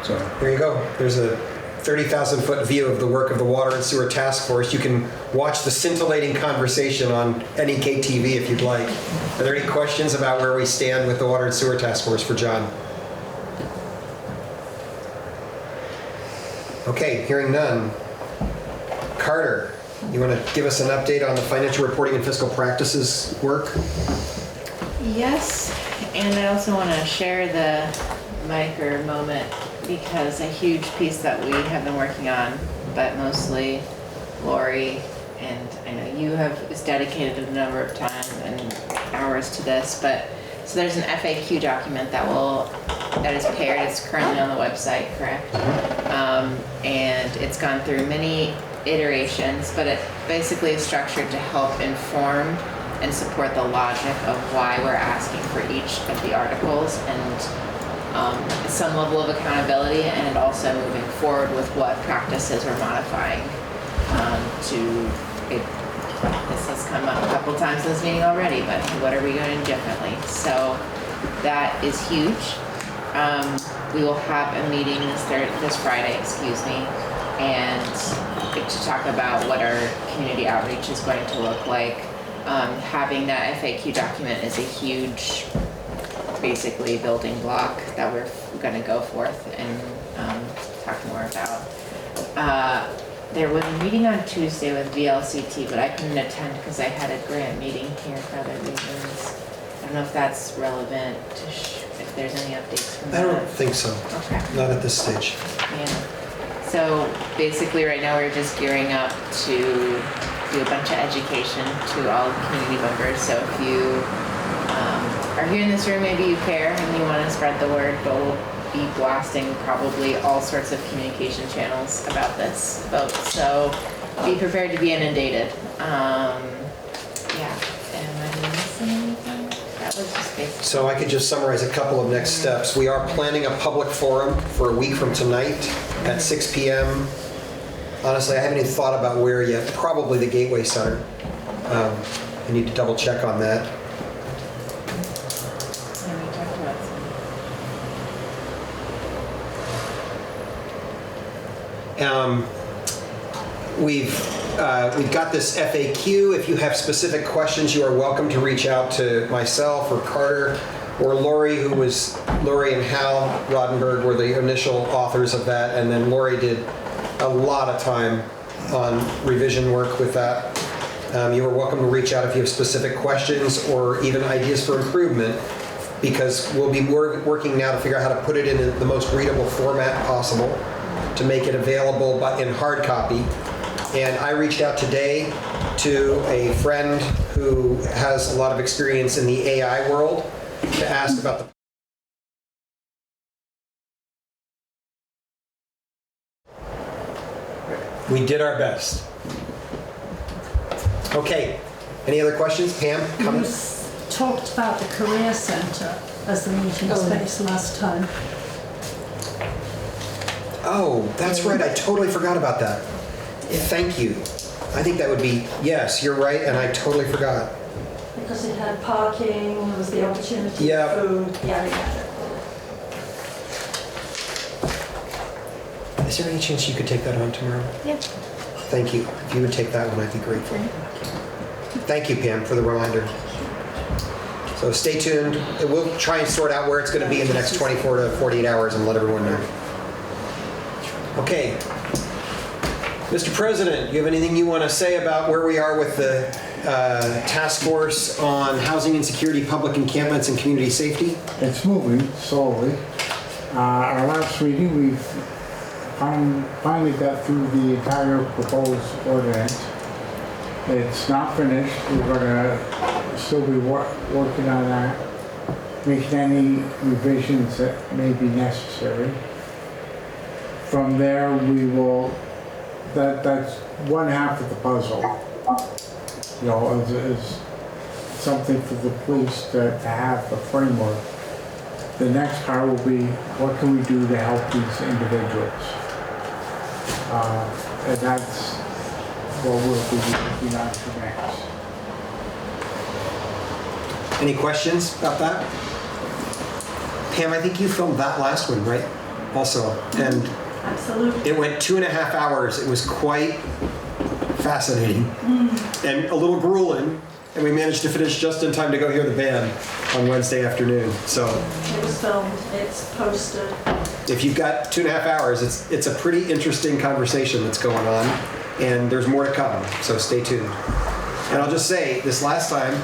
Speaker 12: So
Speaker 1: there you go. There's a 30,000-foot view of the work of the Water and Sewer Task Force. You can watch the scintillating conversation on NEK-TV if you'd like. Are there any questions about where we stand with the Water and Sewer Task Force for John? Okay, hearing none. Carter, you want to give us an update on the financial reporting and fiscal practices work?
Speaker 5: Yes, and I also want to share the micro moment, because a huge piece that we have been working on, but mostly Lori, and I know you have dedicated a number of time and hours to this, but so there's an FAQ document that is paired. It's currently on the website, correct? And it's gone through many iterations, but it basically is structured to help inform and support the logic of why we're asking for each of the articles, and some level of accountability, and also moving forward with what practices we're modifying this has come up a couple times in this meeting already, but what are we doing differently? So that is huge. We will have a meeting this Friday, and to talk about what our community outreach is going to look like. Having that FAQ document is a huge, basically, building block that we're going to go forth and talk more about. There was a meeting on Tuesday with VLCT, but I couldn't attend because I had a grant meeting here for other reasons. I don't know if that's relevant to if there's any updates from that.
Speaker 1: I don't think so.
Speaker 5: Okay.
Speaker 1: Not at this stage.
Speaker 5: Yeah. So basically right now we're just gearing up to do a bunch of education to all community members. So if you are here in this room, maybe you care and you want to spread the word, but we'll be blasting probably all sorts of communication channels about this vote. So be prepared to be inundated. Yeah. Am I missing anything? That was just basically.
Speaker 1: So I could just summarize a couple of next steps. We are planning a public forum for a week from tonight at 6 p.m. Honestly, I haven't even thought about where yet. Probably the Gateway Center. I need to double check on that.
Speaker 5: Yeah, we talked about some.
Speaker 1: We've got this FAQ. If you have specific questions, you are welcome to reach out to myself or Carter or Lori, Lori and Hal Roddenberg were the initial authors of that, and then Lori did a lot of time on revision work with that. You are welcome to reach out if you have specific questions or even ideas for improvement, because we'll be working now to figure out how to put it in the most readable format possible to make it available but in hard copy. And I reached out today to a friend who has a lot of experience in the AI world to ask about the We did our best. Okay, any other questions? Pam, comments?
Speaker 17: You talked about the Career Centre as the meeting space last time.
Speaker 1: Oh, that's right, I totally forgot about that. Thank you. I think that would be, yes, you're right, and I totally forgot.
Speaker 17: Because it had parking, there was the opportunity
Speaker 1: Yeah.
Speaker 17: for food, yada yada.
Speaker 1: Is there any chance you could take that on tomorrow?
Speaker 5: Yeah.
Speaker 1: Thank you. If you would take that one, I'd be grateful. Thank you, Pam, for the reminder. So stay tuned. We'll try and sort out where it's going to be in the next 24 to 48 hours and let everyone know. Okay. Mr. President, do you have anything you want to say about where we are with the task force on housing insecurity, public encampments, and community safety?
Speaker 18: It's moving slowly. Our last meeting, we finally got through the entire proposed ordinance. It's not finished. We're going to still be working on that, making any revisions that may be necessary. From there, we will. That's one half of the puzzle. You know, is something for the police to have a framework. The next part will be, what can we do to help these individuals? And that's what we'll be working on for next.
Speaker 1: Any questions about that? Pam, I think you filmed that last one, right? Also, and
Speaker 17: absolutely.
Speaker 1: It went 2.5 hours. It was quite fascinating and a little grueling. And we managed to finish just in time to go hear the band on Wednesday afternoon. So
Speaker 17: it was filmed, it's posted.
Speaker 1: If you've got 2.5 hours, it's a pretty interesting conversation that's going on, and there's more to come. So stay tuned. And I'll just say, this last time,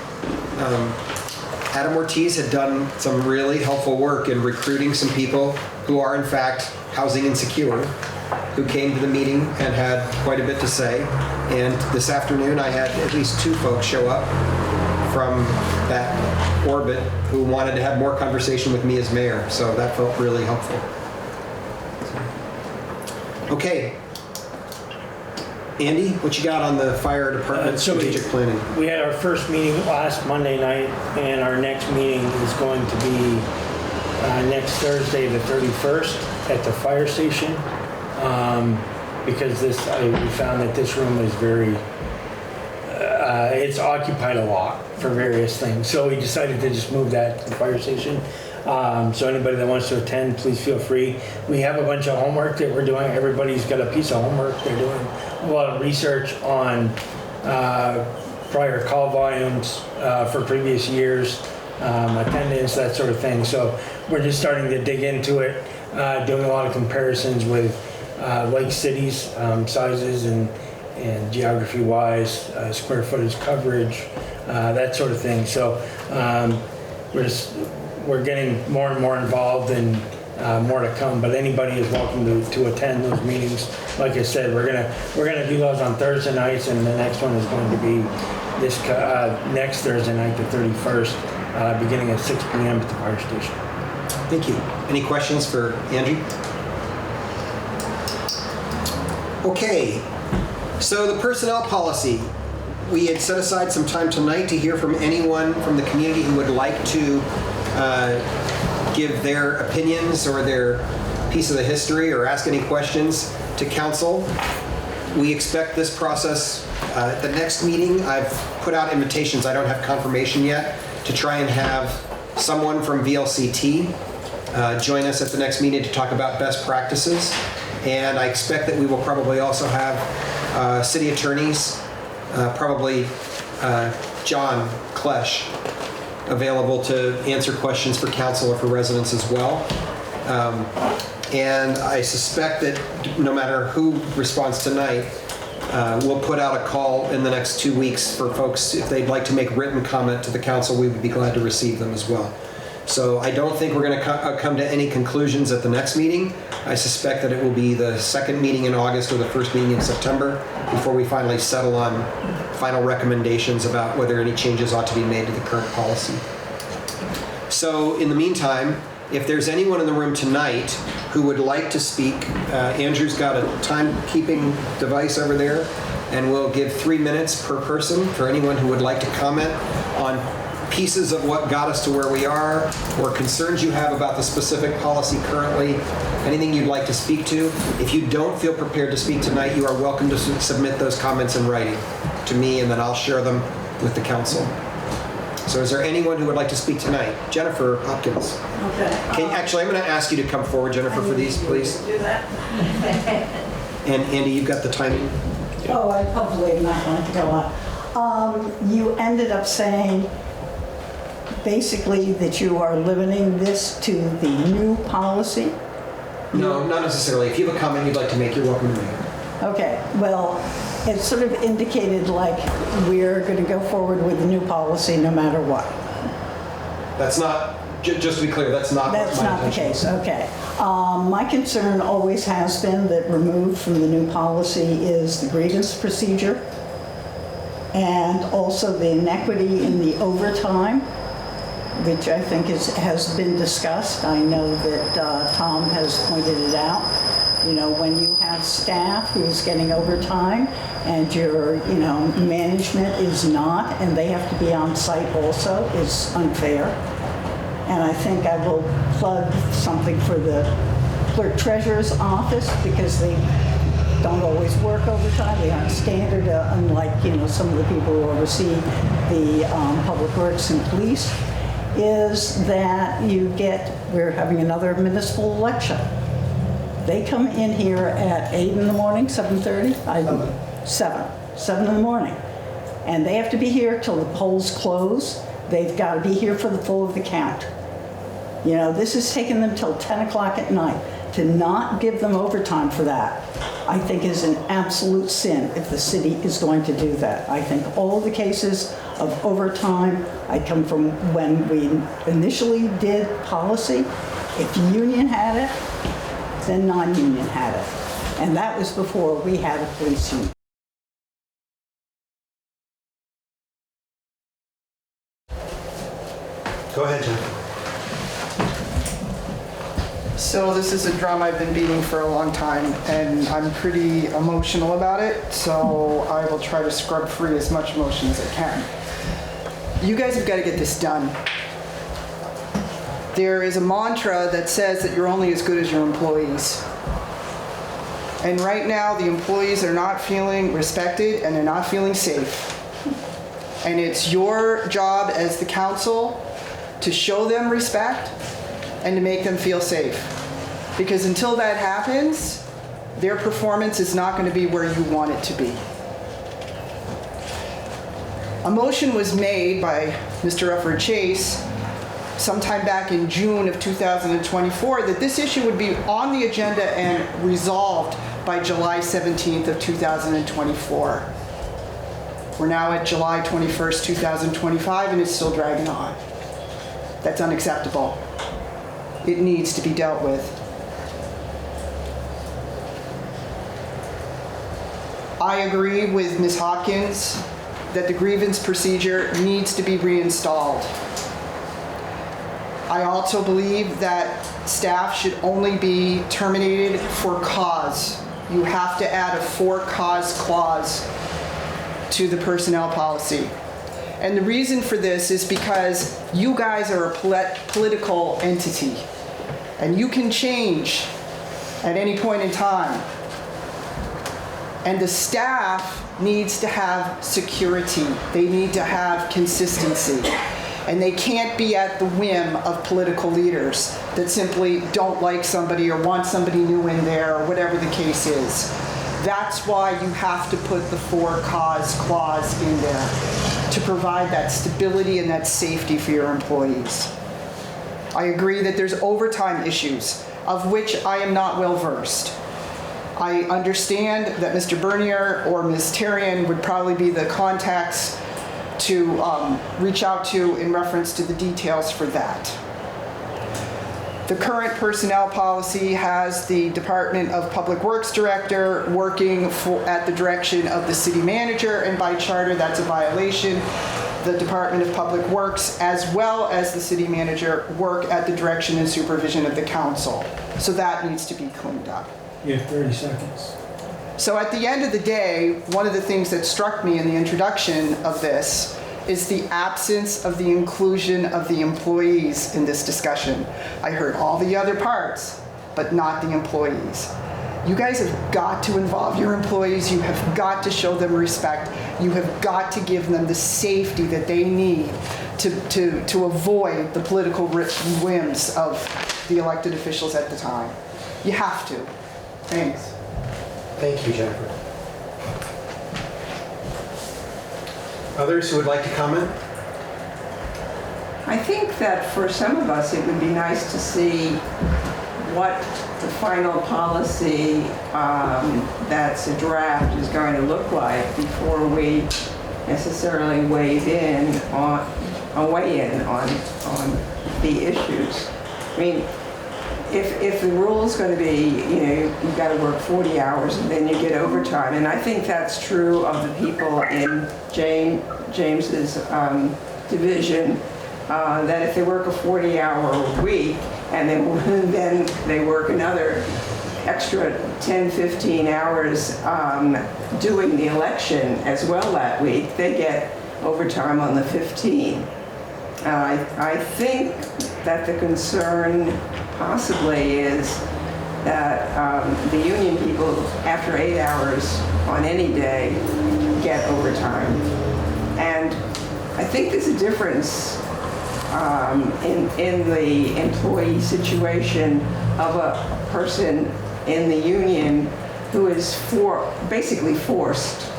Speaker 1: Adam Ortiz had done some really helpful work in recruiting some people who are in fact housing insecure, who came to the meeting and had quite a bit to say. And this afternoon I had at least 2 folks show up from that orbit who wanted to have more conversation with me as mayor. So that felt really helpful. Okay. Andy, what you got on the fire department strategic planning?
Speaker 14: We had our first meeting last Monday night, and our next meeting is going to be next Thursday, the 31st, at the fire station. Because we found that this room is very, it's occupied a lot for various things. So we decided to just move that to the fire station. So anybody that wants to attend, please feel free. We have a bunch of homework that we're doing. Everybody's got a piece of homework. They're doing a lot of research on prior call volumes for previous years, attendance, that sort of thing. So we're just starting to dig into it, doing a lot of comparisons with like cities, sizes and geography-wise, square footage coverage, that sort of thing. So we're getting more and more involved in more to come, but anybody is welcome to attend those meetings. Like I said, we're gonna do those on Thursday nights, and the next one is going to be this next Thursday night, the 31st, beginning at 6 p.m. at the fire station.
Speaker 1: Thank you. Any questions for Angie? Okay, so the personnel policy. We had set aside some time tonight to hear from anyone from the community who would like to give their opinions or their piece of the history or ask any questions to council. We expect this process, the next meeting, I've put out invitations, I don't have confirmation yet, to try and have someone from VLCT join us at the next meeting to talk about best practices. And I expect that we will probably also have city attorneys, probably John Klesch, available to answer questions for council or for residents as well. And I suspect that no matter who responds tonight, we'll put out a call in the next 2 weeks for folks, if they'd like to make written comment to the council, we would be glad to receive them as well. So I don't think we're going to come to any conclusions at the next meeting. I suspect that it will be the second meeting in August or the first meeting in September before we finally settle on final recommendations about whether any changes ought to be made to the current policy. So in the meantime, if there's anyone in the room tonight who would like to speak, Andrew's got a timekeeping device over there, and we'll give 3 minutes per person for anyone who would like to comment on pieces of what got us to where we are, or concerns you have about the specific policy currently, anything you'd like to speak to. If you don't feel prepared to speak tonight, you are welcome to submit those comments in writing to me, and then I'll share them with the council. So is there anyone who would like to speak tonight? Jennifer Hopkins.
Speaker 11: Okay.
Speaker 1: Actually, I'm going to ask you to come forward, Jennifer, for these, please.
Speaker 11: Do that.
Speaker 1: And Andy, you've got the timing?
Speaker 4: Oh, I probably am not going to go on. You ended up saying basically that you are limiting this to the new policy?
Speaker 1: No, not necessarily. If you have a comment you'd like to make, you're welcome to make it.
Speaker 4: Okay, well, it sort of indicated like we're going to go forward with the new policy no matter what.
Speaker 1: That's not, just to be clear, that's not
Speaker 4: That's
Speaker 1: my
Speaker 4: not the
Speaker 1: intention.
Speaker 4: case, okay. My concern always has been that removed from the new policy is the grievance procedure and also the inequity in the overtime, which I think has been discussed. I know that Tom has pointed it out. You know, when you have staff who's getting overtime and your, management is not, and they have to be on site also, is unfair. And I think I will plug something for the clerk treasurer's office because they don't always work overtime. They aren't standard, unlike, some of the people who oversee the public works and police, is that we're having another municipal election. They come in here at 8 in the morning, 7:30? 7 in the morning. And they have to be here till the polls close. They've got to be here for the full of the count. This has taken them till 10 o'clock at night. To not give them overtime for that, I think is an absolute sin if the city is going to do that. I think all the cases of overtime, I come from when we initially did policy, if union had it, then non-union had it. And that was before we had a police union.
Speaker 1: Go ahead, Jennifer.
Speaker 16: So this is a drum I've been beating for a long time, and I'm pretty emotional about it, so I will try to scrub free as much emotion as I can. You guys have got to get this done. There is a mantra that says that you're only as good as your employees. And right now, the employees are not feeling respected and they're not feeling safe. And it's your job as the council to show them respect and to make them feel safe. Because until that happens, their performance is not going to be where you want it to be. A motion was made by Mr. Rufford Chase sometime back in June of 2024 that this issue would be on the agenda and resolved by July 17th of 2024. We're now at July 21st, 2025, and it's still dragging on. That's unacceptable. it needs to be dealt with. I agree with Ms. Hopkins that the grievance procedure needs to be reinstalled. I also believe that staff should only be terminated for cause. You have to add a for cause clause to the personnel policy. And the reason for this is because you guys are a political entity, and you can change at any point in time. And the staff needs to have security. They need to have consistency. And they can't be at the whim of political leaders that simply don't like somebody or want somebody new in there or whatever the case is. That's why you have to put the for cause clause in there, to provide that stability and that safety for your employees. I agree that there's overtime issues, of which I am not well versed. I understand that Mr. Bernier or Ms. Terrian would probably be the contacts to reach out to in reference to the details for that. The current personnel policy has the Department of Public Works Director working at the direction of the city manager, and by charter that's a violation. The Department of Public Works as well as the city manager work at the direction and supervision of the council. So that needs to be cleaned up.
Speaker 14: You have 30 seconds.
Speaker 16: So at the end of the day, one of the things that struck me in the introduction of this is the absence of the inclusion of the employees in this discussion. I heard all the other parts, but not the employees. You guys have got to involve your employees. You have got to show them respect. You have got to give them the safety that they need to avoid the political whims of the elected officials at the time. You have to. Thanks.
Speaker 1: Thank you, Jennifer. Others who would like to comment?
Speaker 6: I think that for some of us, it would be nice to see what the final policy that's a draft is going to look like before we necessarily weigh in on the issues. I mean, if the rule is going to be, you've got to work 40 hours and then you get overtime, and I think that's true of the people in James's division, that if they work a 40-hour week and then they work another extra 10, 15 hours doing the election as well that week, they get overtime on the 15. I think that the concern possibly is that the union people, after 8 hours on any day, get overtime. And I think there's a difference in the employee situation of a person in the union who is basically forced.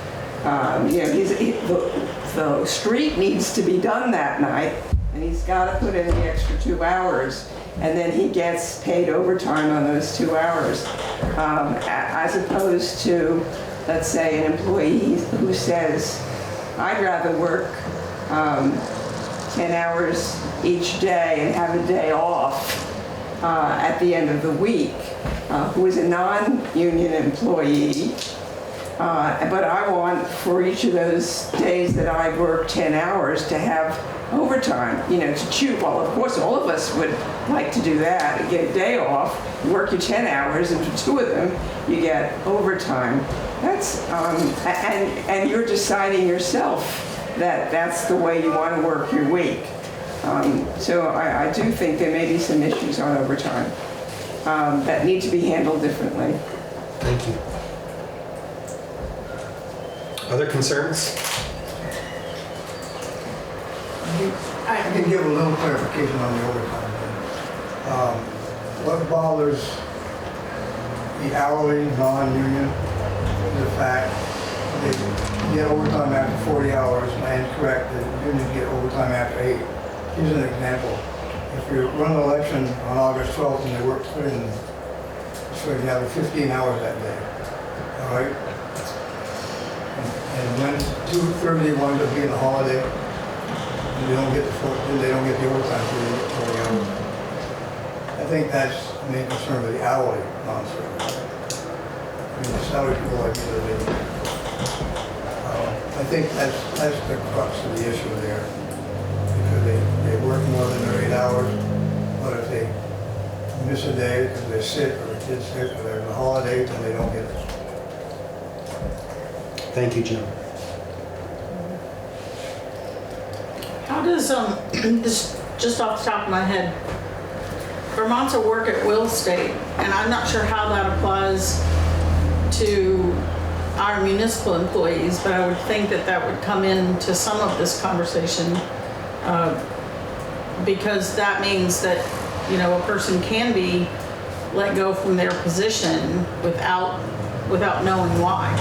Speaker 6: The street needs to be done that night, and he's got to put in the extra 2 hours, and then he gets paid overtime on those 2 hours, as opposed to, let's say, an employee who says, I'd rather work 10 hours each day and have a day off at the end of the week, who is a non-union employee, but I want for each of those days that I work 10 hours to have overtime, to choose. Well, of course, all of us would like to do that, get a day off, work your 10 hours, and for 2 of them, you get overtime. That's, and you're deciding yourself that that's the way you want to work your week. So I do think there may be some issues on overtime that need to be handled differently.
Speaker 1: Thank you. Other concerns?
Speaker 3: I can give a little clarification on the overtime thing. What bothers the hourly non-union is the fact they get overtime after 40 hours, and correct, the unions get overtime after 8. Here's an example. If you run an election on August 12th and they work so you have 15 hours that day, all right? And when Thursday winds up being a holiday, they don't get the overtime for the 40 hours. think that's the main concern with the hourly non-certified. I mean, the salary people like me, I think that's the crux of the issue there. Because they work more than their 8 hours, but if they miss a day because they're sick or a kid's sick or they're on a holiday, then they don't get it.
Speaker 1: Thank you, Jim.
Speaker 15: How does, this, just off the top of my head, Vermont's a work at will state, and I'm not sure how that applies to our municipal employees, but I would think that that would come into some of this conversation, because that means that, you know, a person can be let go from their position without knowing why.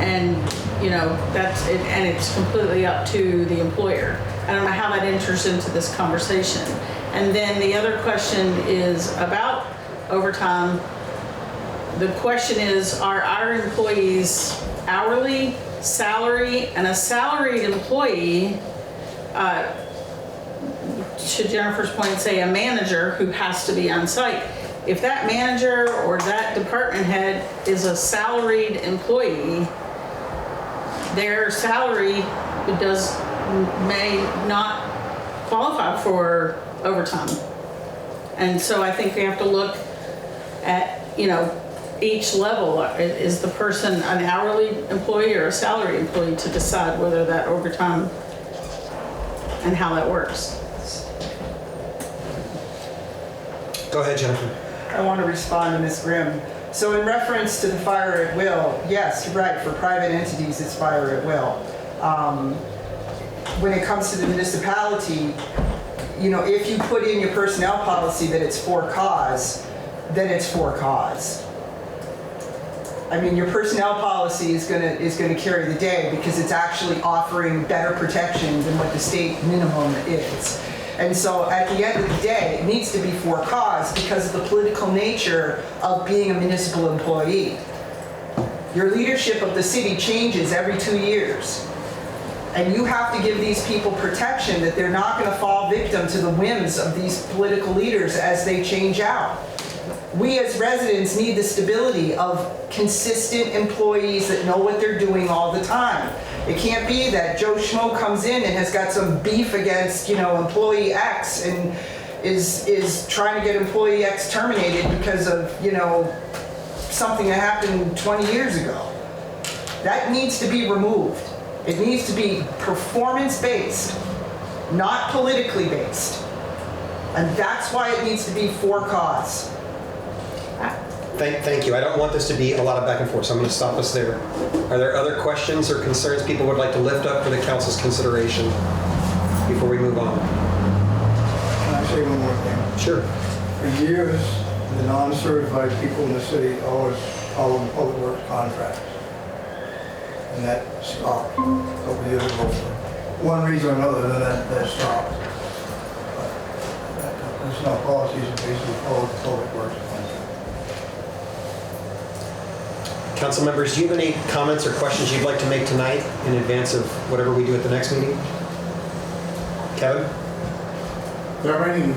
Speaker 15: And, you know, that's it, and it's completely up to the employer. I don't know how that enters into this conversation. And then the other question is about overtime. The question is, are our employees hourly, salary, and a salaried employee, to Jennifer's point, say a manager who has to be on site. If that manager or that department head is a salaried employee, their salary may not qualify for overtime. And so I think we have to look at, you know, each level. Is the person an hourly employee or a salary employee to decide whether that overtime and how that works?
Speaker 1: Go ahead, Jennifer.
Speaker 16: I want to respond to Ms. Grimm. So in reference to the fire at will, yes, you're right, for private entities, it's fire at will. When it comes to the municipality, you know, if you put in your personnel policy that it's for cause, then it's for cause. I mean, your personnel policy is gonna carry the day because it's actually offering better protection than what the state minimum is. And so at the end of the day, it needs to be for cause because of the political nature of being a municipal employee. Your leadership of the city changes every 2 years. And you have to give these people protection that they're not going to fall victim to the whims of these political leaders as they change out. We as residents need the stability of consistent employees that know what they're doing all the time. It can't be that Joe Schmo comes in and has got some beef against, you know, employee X and is trying to get employee X terminated because of, you know, something that happened 20 years ago. That needs to be removed. It needs to be performance-based, not politically based. And that's why it needs to be for cause.
Speaker 1: Thank you. I don't want this to be a lot of back and forth, so I'm going to stop us there. Are there other questions or concerns people would like to lift up for the council's consideration before we move on?
Speaker 3: Can I say one more thing?
Speaker 1: Sure.
Speaker 3: For years, the non-certified people in the city always followed public works contracts. And that stopped a couple of years ago for one reason or another, and that stopped. But there's no policies that basically follow the public works contract.
Speaker 1: Council members, do you have any comments or questions you'd like to make tonight in advance of whatever we do at the next meeting? Kevin?
Speaker 18: There are many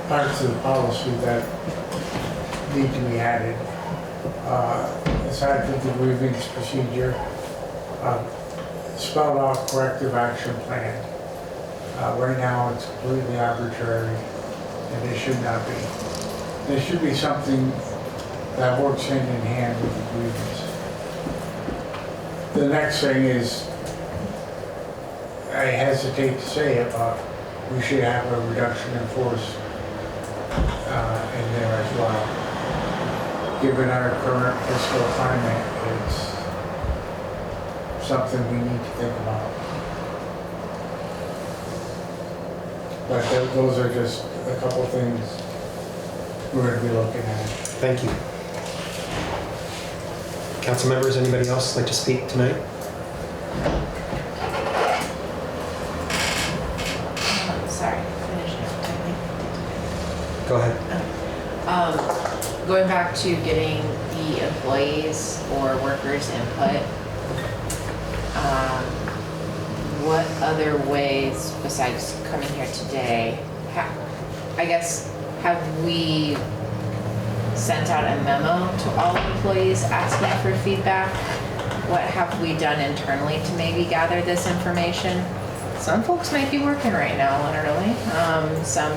Speaker 18: parts of the policy that need to be added. Aside from the grievance procedure, spelled out corrective action plan. Right now it's completely arbitrary and it should not be. There should be something that works hand in hand with the grievance. The next thing is, I hesitate to say it, but we should have a reduction in force in there as well. Given our current fiscal climate, it's something we need to think about. But those are just a couple things we're going to be looking at.
Speaker 1: Thank you. Council members, anybody else like to speak tonight?
Speaker 5: Sorry, finish it.
Speaker 1: Go ahead.
Speaker 5: Going back to getting the employees or workers' input, what other ways besides coming here today? I guess have we sent out a memo to all employees asking for feedback? What have we done internally to maybe gather this information? Some folks might be working right now, literally. Some,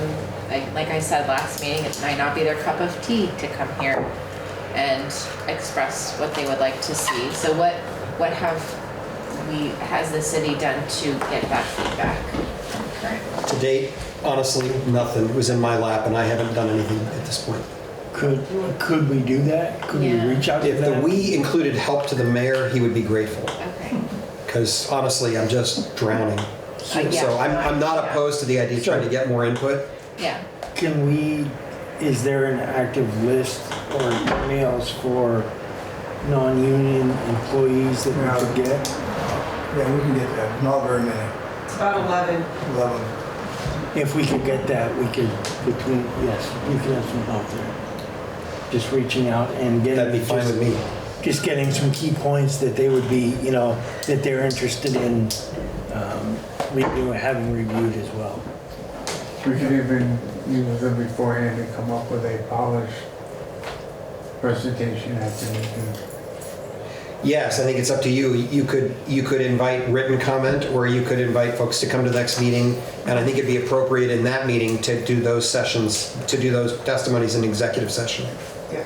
Speaker 5: like I said last meeting, it might not be their cup of tea to come here and express what they would like to see. So what has the city done to get that feedback from current?
Speaker 1: To date, honestly, nothing. It was in my lap and I haven't done anything at this point.
Speaker 14: Could we do that? Could we reach out to
Speaker 1: If
Speaker 14: them?
Speaker 1: we included help to the mayor, he would be grateful.
Speaker 5: Okay.
Speaker 1: Because honestly, I'm just drowning. So
Speaker 5: Yeah.
Speaker 1: I'm not opposed to the idea of trying to get more input.
Speaker 5: Yeah.
Speaker 14: Is there an active list or emails for non-union employees that we could get?
Speaker 3: Yeah, we can get that, not very many.
Speaker 16: It's about 11.
Speaker 3: 11.
Speaker 14: If we could get that, we could, you can have some help there. Just reaching out and getting.
Speaker 1: That'd be fine with me.
Speaker 14: Just getting some key points that they would be, that they're interested in having reviewed as well.
Speaker 18: We could even use them beforehand and come up with a polished presentation after the meeting.
Speaker 1: Yes, I think it's up to you. You could invite written comment, or you could invite folks to come to the next meeting. And I think it'd be appropriate in that meeting to do those sessions, to do those testimonies in executive session.
Speaker 18: Yeah.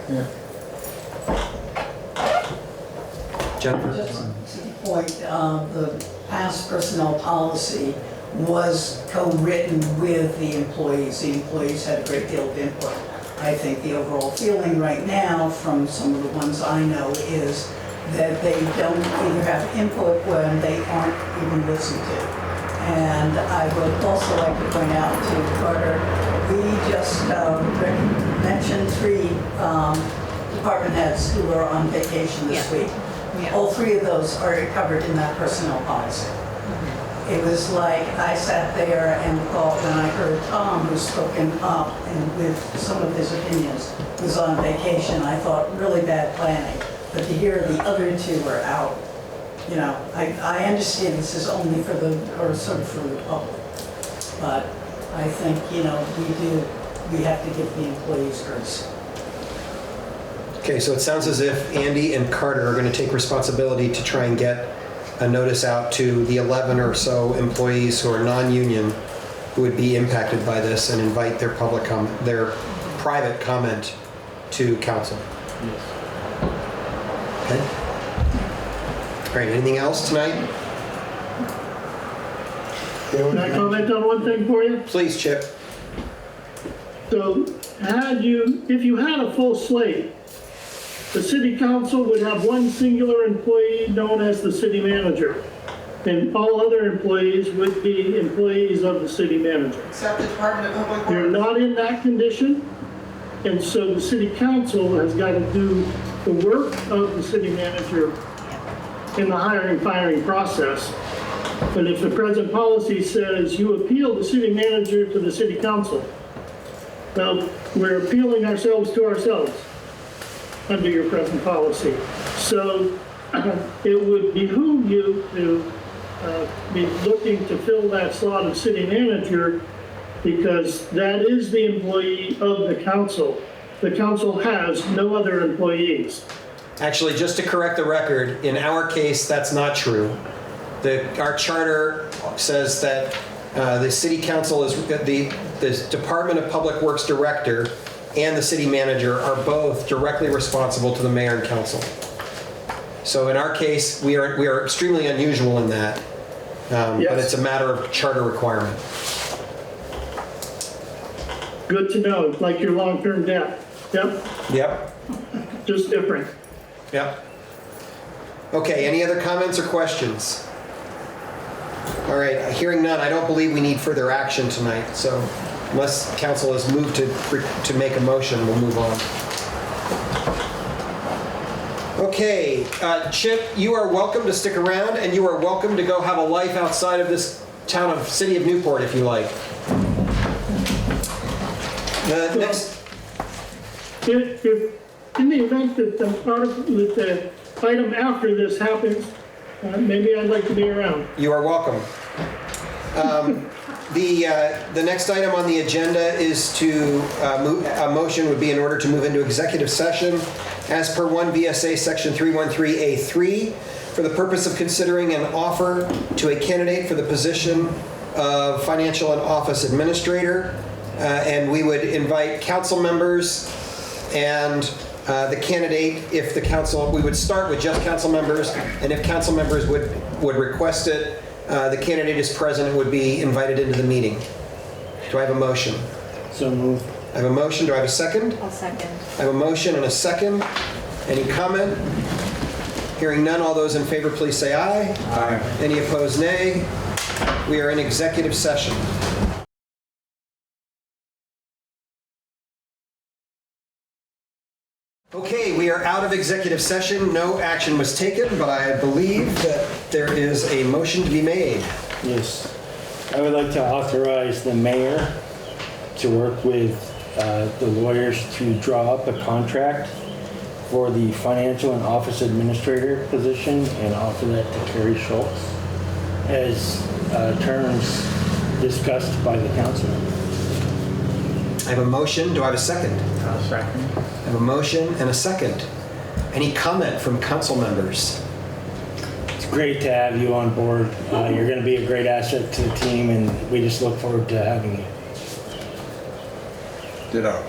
Speaker 1: Jennifer?
Speaker 4: Just to the point, the past personnel policy was co-written with the employees. The employees had a great deal of input. I think the overall feeling right now from some of the ones I know is that they don't either have input when they aren't even listened to. And I would also like to point out to Carter, we just mentioned 3 department heads who are on vacation this week.
Speaker 5: Yeah.
Speaker 4: All 3 of those are covered in that personnel policy. It was like I sat there and thought when I heard Tom, who's spoken up and with some of his opinions, was on vacation, I thought really bad planning. But to hear the other 2 are out, I understand this is only for the public. But I think, we have to give the employees grace.
Speaker 1: Okay, so it sounds as if Andy and Carter are going to take responsibility to try and get a notice out to the 11 or so employees who are non-union who would be impacted by this and invite their their private comment to council.
Speaker 14: Yes.
Speaker 1: Okay. Great. Anything else tonight?
Speaker 13: Can I comment on one thing for you?
Speaker 1: Please, Chip.
Speaker 13: So if you had a full slate, the city council would have one singular employee known as the city manager, and all other employees would be employees of the city manager.
Speaker 16: Except the Department of Public Works.
Speaker 13: They're not in that condition, and so the city council has got to do the work of the city manager in the hiring, firing process. But if the present policy says you appeal the city manager to the city council, well, we're appealing ourselves to ourselves under your present policy. So it would behoove you to be looking to fill that slot of city manager, because that is the employee of the council. The council has no other employees.
Speaker 1: Actually, just to correct the record, in our case, that's not true. Our charter says that the city council is the Department of Public Works director and the city manager are both directly responsible to the mayor and council. So in our case, we are extremely unusual in that, but it's a matter of charter requirement.
Speaker 13: Good to know, like your long-term debt. Yep.
Speaker 1: Yep.
Speaker 13: Just different.
Speaker 1: Yep. Okay, any other comments or questions? All right, hearing none, I don't believe we need further action tonight, so unless council has moved to make a motion, we'll move on. Okay, Chip, you are welcome to stick around, and you are welcome to go have a life outside of this town of City of Newport if you like. The next.
Speaker 13: If in the event that the item after this happens, maybe I'd like to be around.
Speaker 1: You are welcome. The next item on the agenda is to, a motion would be in order to move into executive session as per 1 VSA Section 313A3 for the purpose of considering an offer to a candidate for the position of Financial and Office Administrator. And we would invite council members and the candidate, if the council, we would start with just council members, and if council members would request it, the candidate is present and would be invited into the meeting. Do I have a motion?
Speaker 14: So moved.
Speaker 1: I have a motion. Do I have a second?
Speaker 5: I'll second.
Speaker 1: I have a motion and a second. Any comment? Hearing none, all those in favor, please say aye.
Speaker 12: Aye.
Speaker 1: Any opposed, nay. We are in executive session. Okay, we are out of executive session. No action was taken, but I believe that there is a motion to be made.
Speaker 14: Yes. I would like to authorize the mayor to work with the lawyers to draw up a contract for the financial and office administrator position and offer that to Carrie Schultz as terms discussed by the council.
Speaker 1: I have a motion. Do I have a second?
Speaker 18: I'll second.
Speaker 1: I have a motion and a second. Any comment from council members?
Speaker 14: It's great to have you on board. You're going to be a great asset to the team, and we just look forward to having you.
Speaker 12: Ditto.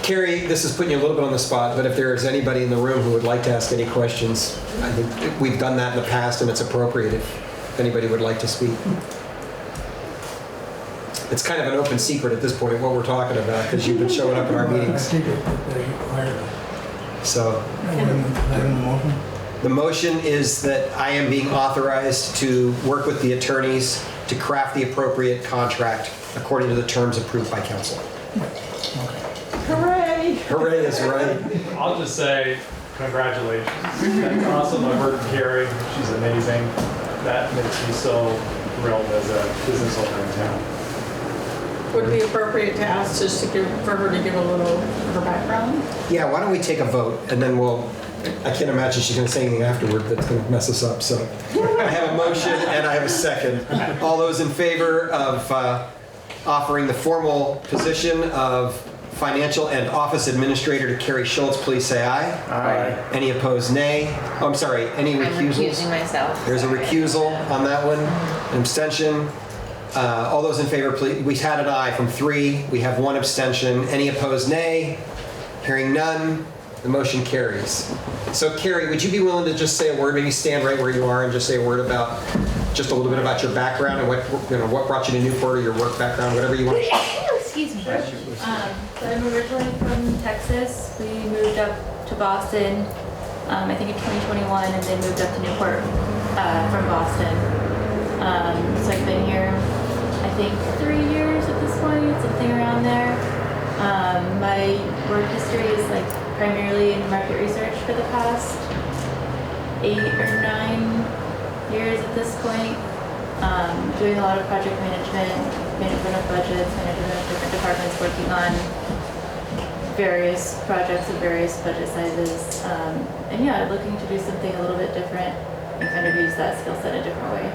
Speaker 1: Carrie, this is putting you a little bit on the spot, but if there is anybody in the room who would like to ask any questions, I think we've done that in the past and it's appropriate if anybody would like to speak. It's kind of an open secret at this point what we're talking about because you've been showing up at our meetings. So the motion is that I am being authorized to work with the attorneys to craft the appropriate contract according to the terms approved by council.
Speaker 15: Hooray!
Speaker 1: Hooray is right.
Speaker 2: I'll just say congratulations. That's awesome. I've worked with Carrie. She's amazing. That makes me so thrilled as a business owner in town.
Speaker 15: Would it be appropriate to ask just to for her to give a little of her background?
Speaker 1: Yeah, why don't we take a vote and then I can't imagine she's going to say anything afterward that's going to mess us up. So I have a motion and I have a second. All those in favor of offering the formal position of Financial and Office Administrator to Carrie Schultz, please say aye.
Speaker 12: Aye.
Speaker 1: Any opposed, nay. Oh, I'm sorry, any
Speaker 5: I'm
Speaker 1: recusals?
Speaker 5: recusing myself.
Speaker 1: There's a recusal on that one, an abstention. All those in favor, please. We had an aye from 3. We have 1 abstention. Any opposed, nay. Hearing none, the motion carries. So Carrie, would you be willing to just say a word, maybe stand right where you are and just say a word about, just a little bit about your background and what brought you to Newport or your work background, whatever you want.
Speaker 5: Excuse me.
Speaker 19: So I'm originally from Texas. We moved up to Boston, I think in 2021, and then moved up to Newport from Boston. So I've been here, I think 3 years at this point, something around there. My work history is like primarily in market research for the past 8 or 9 years at this point. Doing a lot of project management of budgets, management of different departments, working on various projects of various budget sizes. And yeah, looking to do something a little bit different and kind of use that skill set a different way.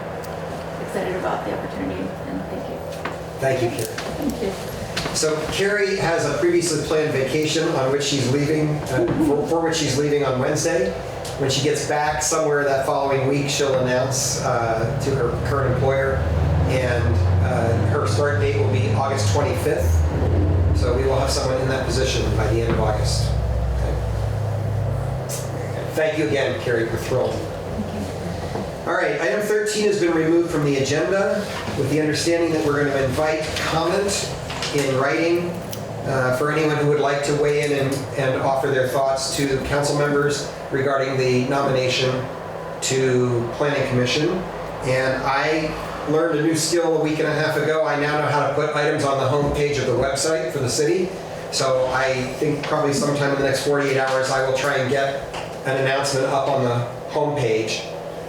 Speaker 19: Excited about the opportunity, and thank you.
Speaker 1: Thank you, Carrie.
Speaker 19: Thank you.
Speaker 1: So Carrie has a previously planned vacation on which she's leaving, for which she's leaving on Wednesday. When she gets back somewhere that following week, she'll announce to her current employer, and her start date will be August 25th. So we will have someone in that position by the end of August. Okay. Thank you again, Carrie. We're thrilled. All right, item 13 has been removed from the agenda with the understanding that we're going to invite comment in writing for anyone who would like to weigh in and offer their thoughts to council members regarding the nomination to Planning Commission. And I learned a new skill a week and a half ago. I now know how to put items on the home page of the website for the city. So I think probably sometime in the next 48 hours, I will try and get an announcement up on the home page.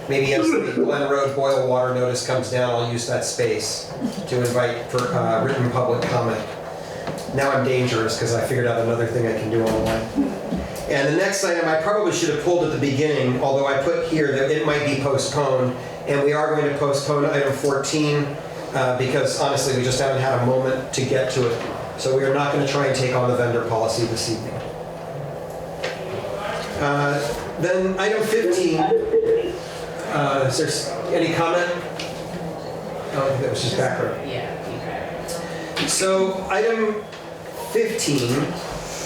Speaker 1: Maybe as the Glen Road boil water notice comes down, I'll use that space to invite for written public comment. Now I'm dangerous because I figured out another thing I can do online. And the next item, I probably should have pulled at the beginning, although I put here that it might be postponed. And we are going to postpone item 14 because honestly, we just haven't had a moment to get to it. So we are not going to try and take on the vendor policy this evening. Then item 15, is there any comment? Oh, that was just background.
Speaker 5: Yeah.
Speaker 1: So item 15,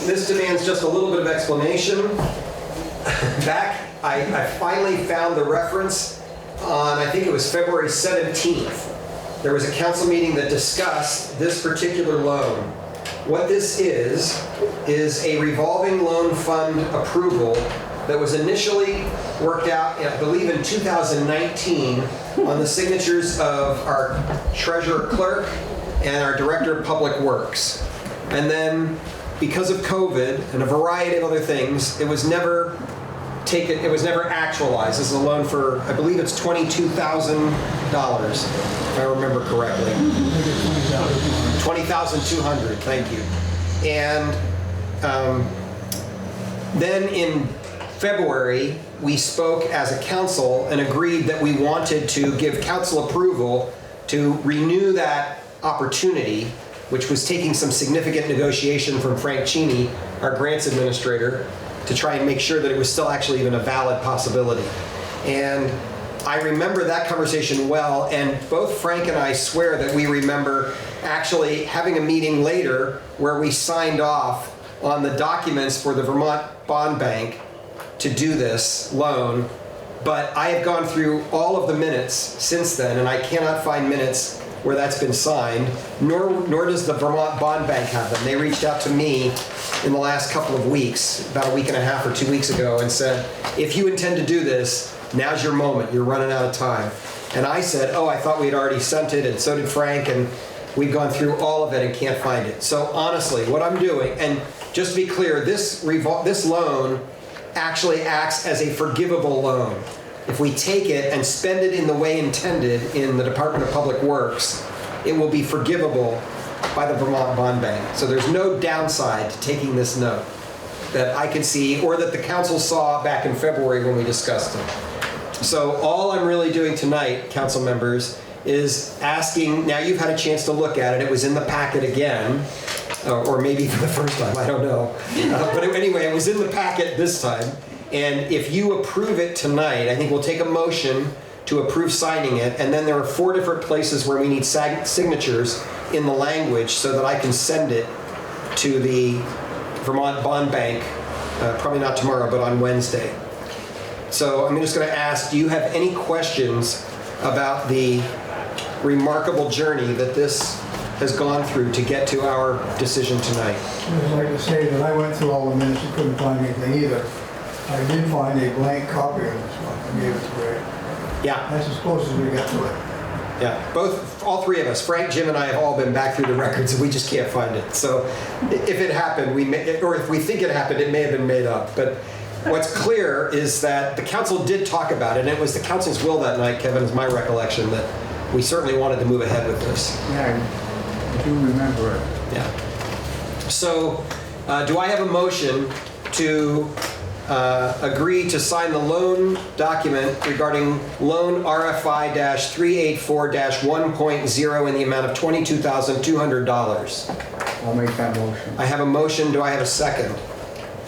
Speaker 1: this demands just a little bit of explanation. I finally found the reference on, I think it was February 17th. There was a council meeting that discussed this particular loan. What this is a revolving loan fund approval that was initially worked out, I believe in 2019, on the signatures of our treasurer clerk and our director of public works. And then because of COVID and a variety of other things, it was never actualized. This is a loan for, I believe it's $22,000, if I remember correctly. $20,200, thank you. And then in February, we spoke as a council and agreed that we wanted to give council approval to renew that opportunity, which was taking some significant negotiation from Frank Cheney, our grants administrator, to try and make sure that it was still actually even a valid possibility. And I remember that conversation well, and both Frank and I swear that we remember actually having a meeting later where we signed off on the documents for the Vermont Bond Bank to do this loan. But I have gone through all of the minutes since then, and I cannot find minutes where that's been signed, nor does the Vermont Bond Bank have them. They reached out to me in the last couple of weeks, about a week and a half or 2 weeks ago, and said, if you intend to do this, now's your moment, you're running out of time. And I said, oh, I thought we had already sent it, and so did Frank, and we've gone through all of it and can't find it. So honestly, what I'm doing, and just to be clear, this loan actually acts as a forgivable loan. If we take it and spend it in the way intended in the Department of Public Works, it will be forgivable by the Vermont Bond Bank. So there's no downside to taking this note that I can see, or that the council saw back in February when we discussed it. So all I'm really doing tonight, council members, is asking, now you've had a chance to look at it, it was in the packet again, or maybe for the first time, I don't know. But anyway, it was in the packet this time. And if you approve it tonight, I think we'll take a motion to approve signing it, and then there are 4 different places where we need signatures in the language so that I can send it to the Vermont Bond Bank, probably not tomorrow, but on Wednesday. So I'm just going to ask, do you have any questions about the remarkable journey that this has gone through to get to our decision tonight?
Speaker 3: I'd like to say that I went through all the minutes and couldn't find anything either. I did find a blank copy of this one. I gave it to Greg.
Speaker 1: Yeah.
Speaker 3: That's as close as we got to it.
Speaker 1: Yeah, all 3 of us, Frank, Jim, and I have all been back through the records, and we just can't find it. So if it happened, or if we think it happened, it may have been made up. But what's clear is that the council did talk about it, and it was the council's will that night, Kevin, is my recollection, that we certainly wanted to move ahead with this.
Speaker 18: Yeah, I do remember it.
Speaker 1: Yeah. So do I have a motion to agree to sign the loan document regarding loan RFI-384-1.0 in the amount of $22,200.
Speaker 18: I'll make that motion.
Speaker 1: I have a motion. Do I have a second?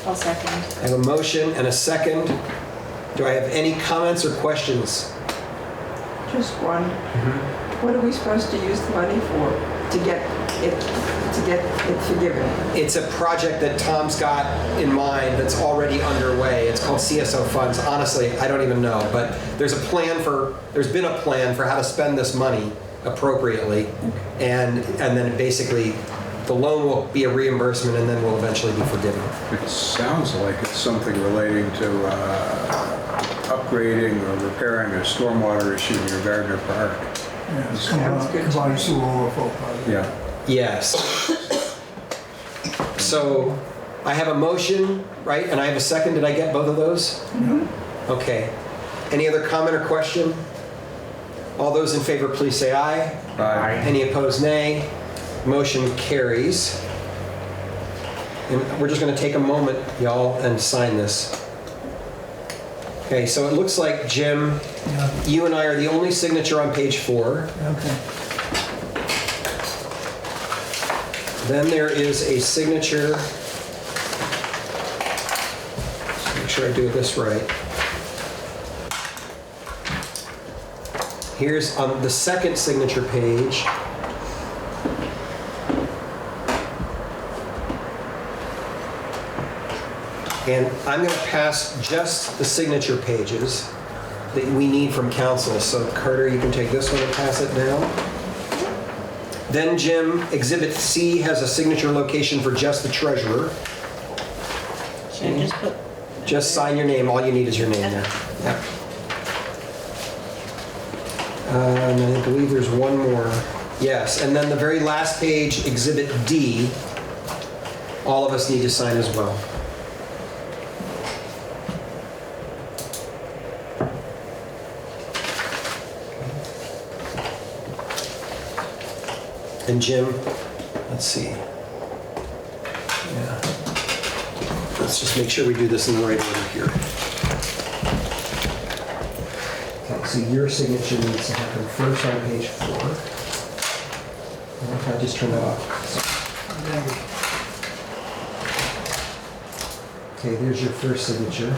Speaker 5: I'll second.
Speaker 1: I have a motion and a second. Do I have any comments or questions?
Speaker 6: Just one. What are we supposed to use the money for to get it forgiven?
Speaker 1: It's a project that Tom's got in mind that's already underway. It's called CSO funds. Honestly, I don't even know, but there's been a plan for how to spend this money appropriately, and then basically the loan will be a reimbursement and then will eventually be forgiven.
Speaker 12: It sounds like it's something relating to upgrading or repairing a stormwater issue near Gardner Park.
Speaker 3: Yeah, combined sewer overflow project.
Speaker 12: Yeah.
Speaker 1: Yes. So I have a motion, right? And I have a second. Did I get both of those?
Speaker 3: Mm-hmm.
Speaker 1: Okay. Any other comment or question? All those in favor, please say aye.
Speaker 12: Aye.
Speaker 1: Any opposed, nay. Motion carries. And we're just going to take a moment, y'all, and sign this. Okay, so it looks like, Jim, you and I are the only signature on page 4.
Speaker 3: Okay.
Speaker 1: Then there is a signature. Just make sure I do this right. Here's on the second signature page. And I'm going to pass just the signature pages that we need from council. So Carter, you can take this one and pass it down. Then Jim, Exhibit C has a signature location for just the treasurer.
Speaker 5: Should I just put?
Speaker 1: Just sign your name. All you need is your name there. Yeah. And I believe there's one more. Yes, and then the very last page, Exhibit D, all of us need to sign as well. And Jim, let's see. Yeah. Let's just make sure we do this in the right order here. Okay, so your signature needs to happen first on page 4. If I just turn that off. Okay, there's your first signature.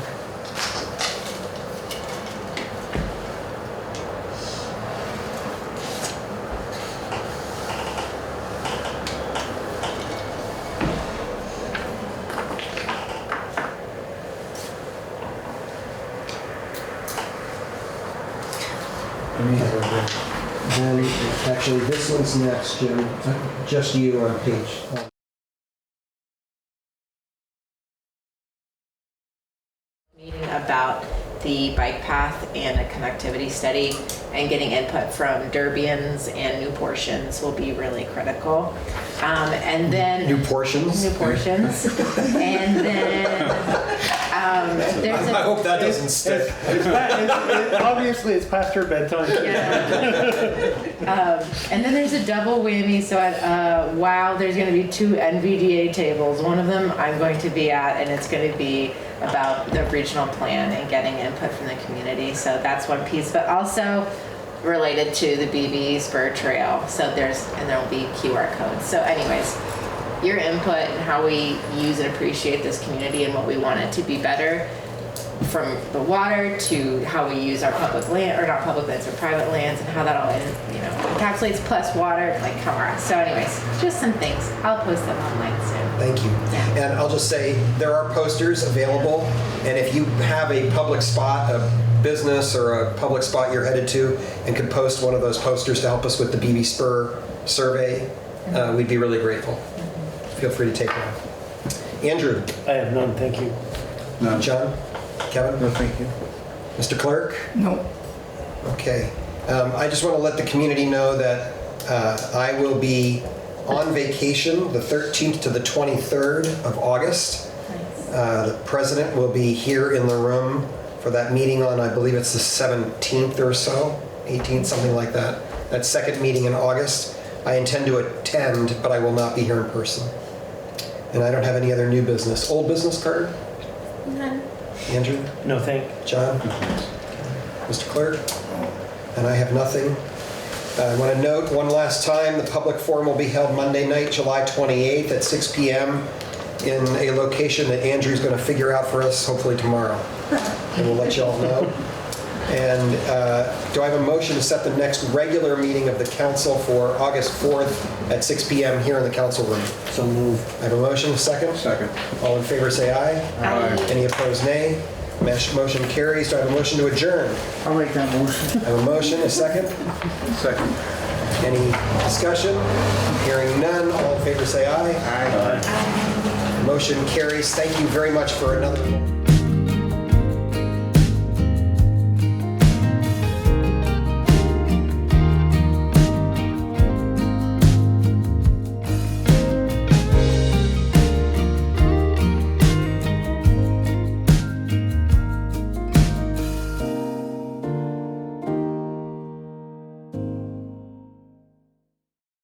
Speaker 1: Then, actually, this one's next, Jim. Just you on page.
Speaker 5: Meeting about the bike path and a connectivity study, and getting input from Derbians and Newportians will be really critical. And then
Speaker 1: Newportians?
Speaker 5: Newportians. And then there's
Speaker 1: I hope that doesn't stick.
Speaker 14: Obviously, it's past her bedtime.
Speaker 5: And then there's a double whammy. So at WOW, there's going to be 2 NVDA tables. One of them I'm going to be at, and it's going to be about the regional plan and getting input from the community. So that's one piece, but also related to the BB Spur Trail. So there will be QR codes. So anyways, your input and how we use and appreciate this community and what we want it to be better, from the water to how we use our public land, or not public lands, or private lands, and how that all encapsulates, plus water, like come on. So anyways, just some things. I'll post them online soon.
Speaker 1: Thank you. And I'll just say, there are posters available, and if you have a public spot, a business or a public spot you're headed to, and could post one of those posters to help us with the BB Spur survey, we'd be really grateful. Feel free to take one. Andrew?
Speaker 14: I have none, thank you.
Speaker 1: None. John? Kevin?
Speaker 18: No, thank you.
Speaker 1: Mr. Clerk?
Speaker 3: No.
Speaker 1: Okay. I just want to let the community know that I will be on vacation the 13th to the 23rd of August. The president will be here in the room for that meeting on, I believe it's the 17th or so, 18th, something like that. That second meeting in August. I intend to attend, but I will not be here in person. And I don't have any other new business. Old business, Carter?
Speaker 5: None.
Speaker 1: Andrew?
Speaker 14: No, thank.
Speaker 1: John? Mr. Clerk? And I have nothing. I want to note one last time, the public forum will be held Monday night, July 28th at 6 p.m. in a location that Andrew's going to figure out for us, hopefully tomorrow. And we'll let you all know. And do I have a motion to set the next regular meeting of the council for August 4th at 6 p.m. here in the council room?
Speaker 14: So moved.
Speaker 1: I have a motion, a second?
Speaker 18: Second.
Speaker 1: All in favor say aye.
Speaker 18: Aye.
Speaker 1: Any opposed, nay. Motion carries. Do I have a motion to adjourn?
Speaker 18: I'll make that motion.
Speaker 1: I have a motion, a second?
Speaker 18: Second.
Speaker 1: Any discussion? Hearing none, all in favor say aye.
Speaker 18: Aye.
Speaker 1: Motion carries. Thank you very much for another.